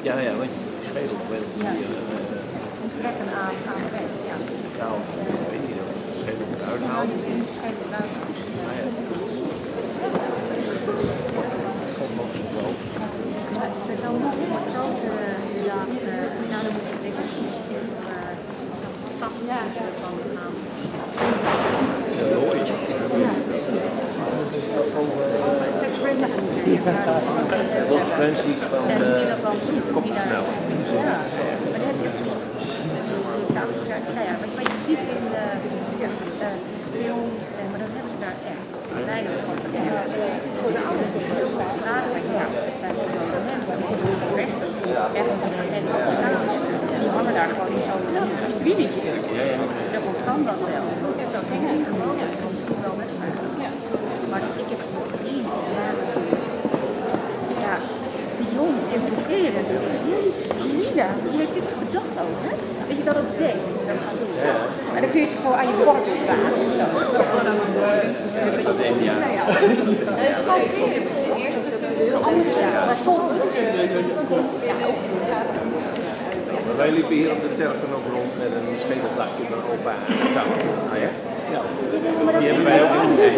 Ja, ja, want je schedelt wel. Ja. En trekken aan de rest, ja. Ja, weet je, schedel moet Nou, uithalen. dus je moet schedel buiten. Ah, ja. God mag zo wel. Maar dan moet het zo Ja, van de naam. Ja, mooi. Wat frequenties van kopversnelling. Ja, maar dat heb je ook niet. Nou ja, wat je ziet in de films, maar dat hebben ze daar echt. Ze zijn er gewoon echt. Voor de ouders is het heel raar, maar ja, het zijn gewoon de mensen die de rest echt mensen staan. En ze hangen daar gewoon in zo'n wieletje. Zo kan dat wel. Zo dingen zien gewoon, dat is misschien wel wedstrijden. Maar ik heb het nog gezien, ja, beyond intrigerend. Jezus, Nina, hoe heeft dit bedacht ook, hè? Dat je dat ook denkt, dat gaan doen. Ja. En dan kun je ze zo aan je bord dragen of zo. Dat is India. Nou ja, dat is gewoon de eerste maar volgende. Ja, ook. Wij liepen hier op de terpen ook rond met een schedelplakje van opa en tafel. Ah ja? Ja. Die hebben wij ook in de